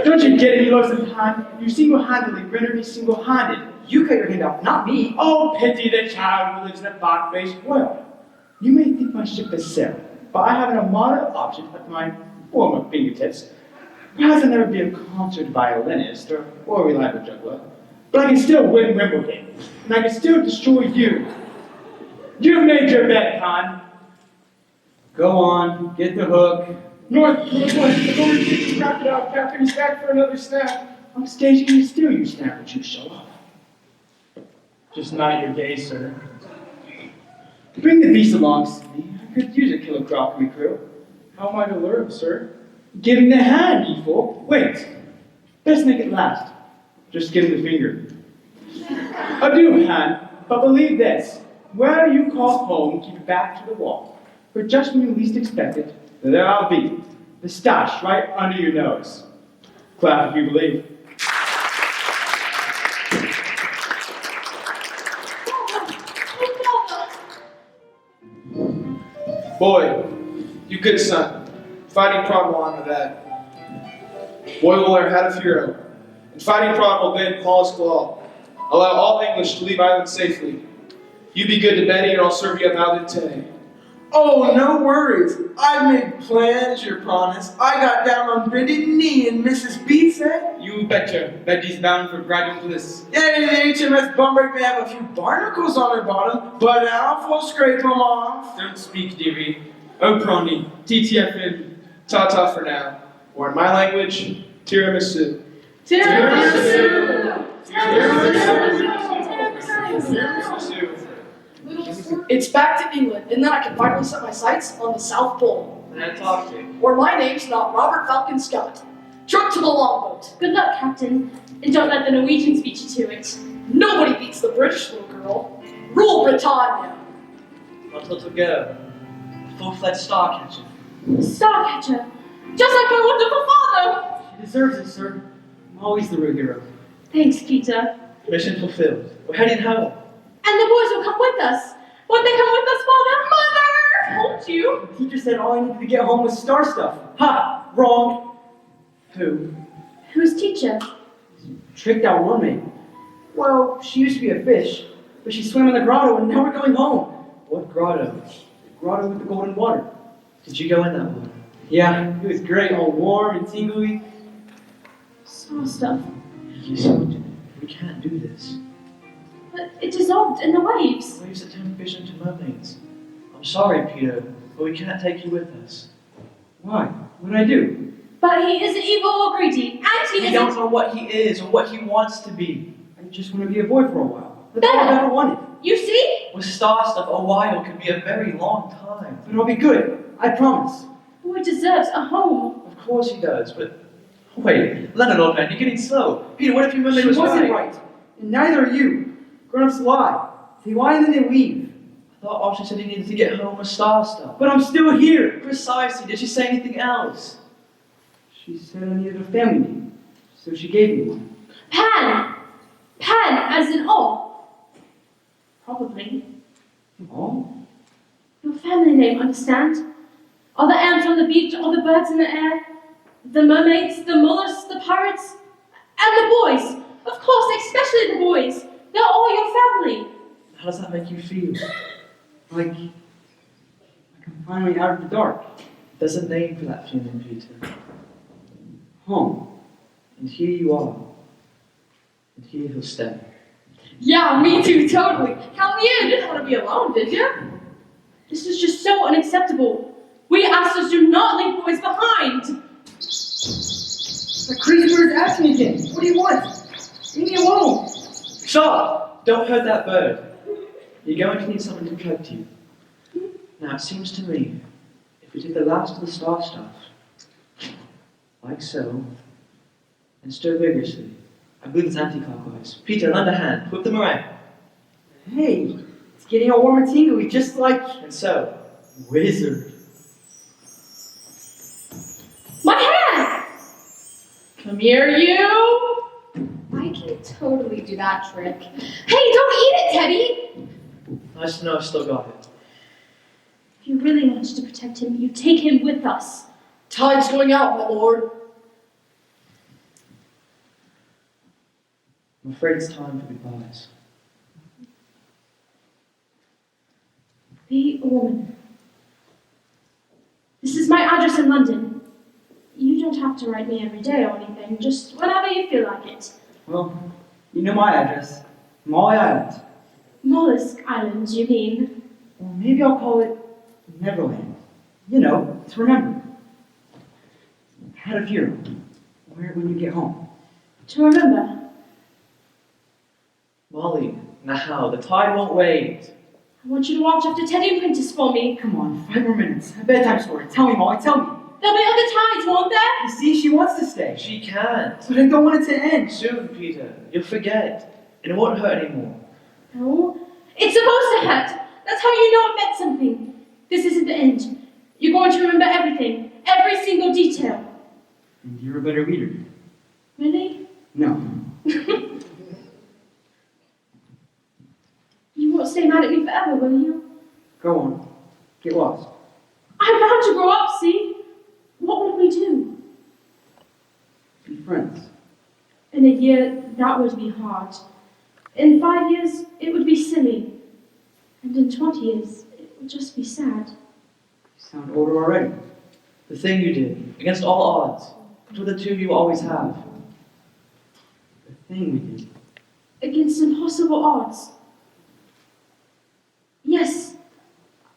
S8: Don't you get it, you loathsome hand? You single-handedly rendered me single-handed.
S1: You cut your hand off, not me.
S8: Oh, pity the child who lives in a bark-faced world. You may think my ship has sailed, but I have an moderate option at my former fingertips. Perhaps I'll never be a concert violinist or a reliable juggler, but I can still win Wimbledon, and I can still destroy you. You've made your bet, Khan.
S1: Go on, get the hook.
S13: Northwest, authority, wrap it up, Captain. He's back for another snap.
S8: I'm staging you still, you snap, but you show up.
S13: Just not your day, sir.
S8: Bring the beast along, Smitty. I could use a killer crockery crew.
S13: How am I to lure him, sir?
S8: Give him the hand, you fool. Wait. Best make it last. Just give him the finger. Adieu, hand. But believe this. Wherever you call home, keep your back to the wall. For just when you least expect it, there I'll be. The stash right under your nose. Clap if you believe.
S4: Boy, you good son. Fighting prod will honor that. Boy will learn how to hero. And fighting prod will bend Paul's claw. Allow all English to leave Ireland safely. You be good to Betty, and I'll serve you a mounted tay.
S14: Oh, no worries. I made plans, your promise. I got down on bended knee and Mrs. B said.
S6: You betcha. Betty's bound for bridal bliss.
S14: Yeah, the HMS Bumbrick may have a few barnacles on her bottom, but Alf will scrape them off.
S6: Don't speak, dearie. Oh, Pronny. TTFN.
S4: Ta-ta for now. Or in my language, tiramisu.
S2: Tiramisu!
S4: Tiramisu!
S3: It's back to England, and and then I can finally set my sights on the South Pole.
S5: And I talk to you.
S3: Where my name's not Robert Falcon Scott. Truck to the longboat.
S2: Good luck, Captain. And don't let the Norwegians beat you to it.
S3: Nobody beats the British, little girl. Rule Britannia.
S5: Not till to go. A full-fledged Starcatcher.
S2: Starcatcher. Just like my wonderful father.
S1: She deserves it, sir. I'm always the real hero.
S2: Thanks, Peter.
S5: Mission fulfilled. We're heading home.
S2: And the boys will come with us. Won't they come with us, Father? Mother! Told you.
S1: The teacher said all I needed to get home was star stuff. Ha! Wrong.
S5: Who?
S2: Who's teacher?
S1: Tricked out one maid. Well, she used to be a fish, but she swam in the grotto and now we're going home.
S5: What grotto?
S1: The grotto with the golden water.
S5: Did you go in that water?
S1: Yeah, it was great, all warm and tingly.
S2: Star stuff.
S5: You see, we can't do this.
S2: But it dissolved in the waves.
S5: Waves that turn fish into mermaids. I'm sorry, Peter, but we can't take you with us.
S1: Why? What did I do?
S2: But he isn't evil or greedy, and he
S5: We
S2: isn't...
S5: don't know what he is or what he wants to be.
S1: I just want to be a boy for a while. That's all I've ever wanted.
S2: You see?
S5: With star stuff, a while could be a very long time.
S1: But it'll be good. I promise.
S2: Boy deserves a home.
S5: Of course he does, but... Wait, Leonard, old man, you're getting slow. Peter, what if your mermaid
S1: She
S5: was
S1: wasn't
S5: right?
S1: right. And neither are you. Grown-ups lie. They lie and then they leave.
S5: I thought all she said he needed to get home was star stuff.
S1: But I'm still here.
S5: Precisely. Did she say anything else?
S1: She said I needed a family name, so she gave me one.
S2: Pan! Pan, as in all. Probably.
S1: Oh?
S2: Your family name, understand? All the ants on the beach, all the birds in the air, the mermaids, the mollusks, the pirates, and the boys. Of course, especially the boys. They're all your family.
S5: How does that make you feel?
S1: Like I'm finally out of the dark.
S5: There's a name for that feeling, Peter.
S1: Home.
S5: And here you are. And here he'll stay.
S2: Yeah, me too, totally. Count me in. You didn't want to be alone, did you? This is just so unacceptable. We Astros do not leave boys behind.
S1: The crazy bird's asking me again. What do you want? Leave me alone.
S5: Shut up! Don't hurt that bird. You're going to need someone to protect you. Now, it seems to me, if we take the last of the star stuff, like so, and stir vigorously, I believe it's anti-clockwise. Peter, lend a hand. Whip them around.
S1: Hey, it's getting all warm and tingly, just like...
S5: And so,
S1: Wizard.
S2: My hand! Come here, you!
S10: I can totally do that trick. Hey, don't eat it, Teddy!
S5: nice to know I've still got it.
S2: If you really wanted to protect him, you take him with us.
S3: Time's going out, my lord.
S5: I'm afraid it's time for goodbyes.
S2: Be a woman. This is my address in London. You don't have to write me every day or anything, just whenever you feel like it.
S1: Well, you know my address. Molly Island.
S2: Mollusk Island, you mean?
S1: Or maybe I'll call it Neverland. You know, to remember. Had a funeral. Wear it when you get home.
S2: To remember.
S5: Molly, now, the tide won't wait.
S2: I want you to watch after Teddy and Prentice for me.
S1: Come on, 5 more minutes. A bedtime story. Tell me, Molly, tell me.
S2: There'll be other tides, won't there?
S1: You see, she wants to stay.
S5: She can't.
S1: But I don't want it to end.
S5: Soon, Peter, you'll forget, and it won't hurt anymore.
S2: No. It's supposed to hurt. That's how you know it meant something. This isn't the end. You're going to remember everything. Every single detail.
S1: And you're a better reader.
S2: Really?
S1: No.
S2: You won't stay mad at me forever, will you?
S1: Go on. Get lost.
S2: I'm bound to grow up, see? What would we do?
S1: Be friends.
S2: In a year, that would be hard. In 5 years, it would be silly. And in 20 years, it would just be sad.
S1: You sound older already.
S5: The thing you did, against all odds, it's what the two of you always have.
S1: The thing we did.
S2: Against impossible odds. Yes,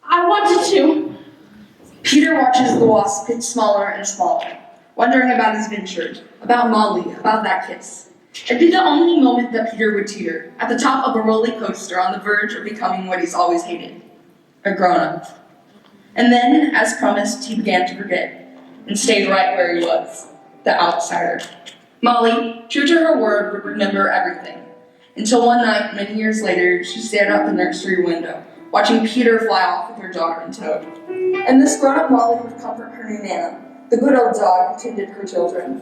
S2: I wanted to.
S9: Peter watches the wasp get smaller and smaller, wondering about his venture, about Molly, about that kiss. It'd be the only moment that Peter would teeter, at the top of a roller coaster on the verge of becoming what he's always hated. a grown-up. And then, as promised, he began to forget, and stayed right where he was, the outsider. Molly, true to her word, would remember everything, until one night, many years later, she stared out the nursery window, watching Peter fly off with her daughter in tow. And this grown-up Molly would comfort her new Nana, the good old dog who tended her children.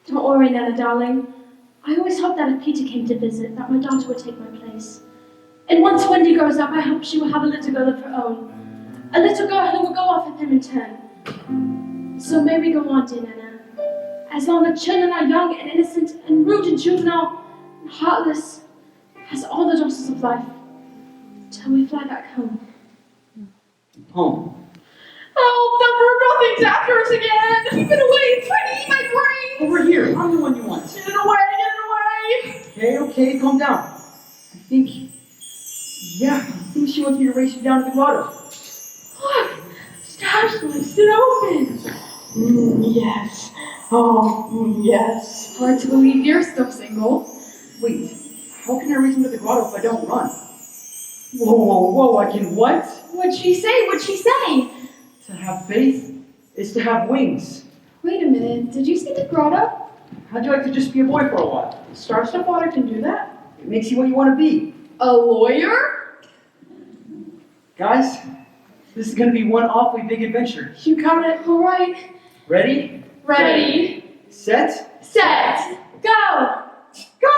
S2: Don't worry, Nana, darling. I always hoped that if Peter came to visit, that my daughter would take my place. And once Wendy grows up, I hope she will have a little girl of her own. A little girl who will go off with him in turn. So may we go on, dear Nana. As long as children are young and innocent and rude and juvenile and heartless, as all the daughters of life, till we fly back home.
S1: Home.
S3: Oh, the Virgo thing's after us again! Keep it away, it's trying to eat my brain!
S1: Over here, I'm the one you want.
S3: Get it away!
S1: Okay, calm down. I think she wants me to race you down to the grotto.
S3: Look! Stash lifts it open! Yes. Oh, yes.
S10: Hard to believe you're still single.
S1: Wait, how can I race him to the grotto if I don't run? Whoa, I can what?
S10: What'd she say?
S1: To have faith is to have wings.
S10: Wait a minute, did you see the grotto?
S1: How'd you like to just be a boy for a while?
S3: Star Stuff Water can do that?
S1: It makes you what you want to be.
S10: A lawyer?
S1: Guys, this is going to be one awfully big adventure.
S3: You got it.
S10: All right.
S1: Ready?
S10: Ready.
S1: Set?
S10: Set. Go!
S1: Go!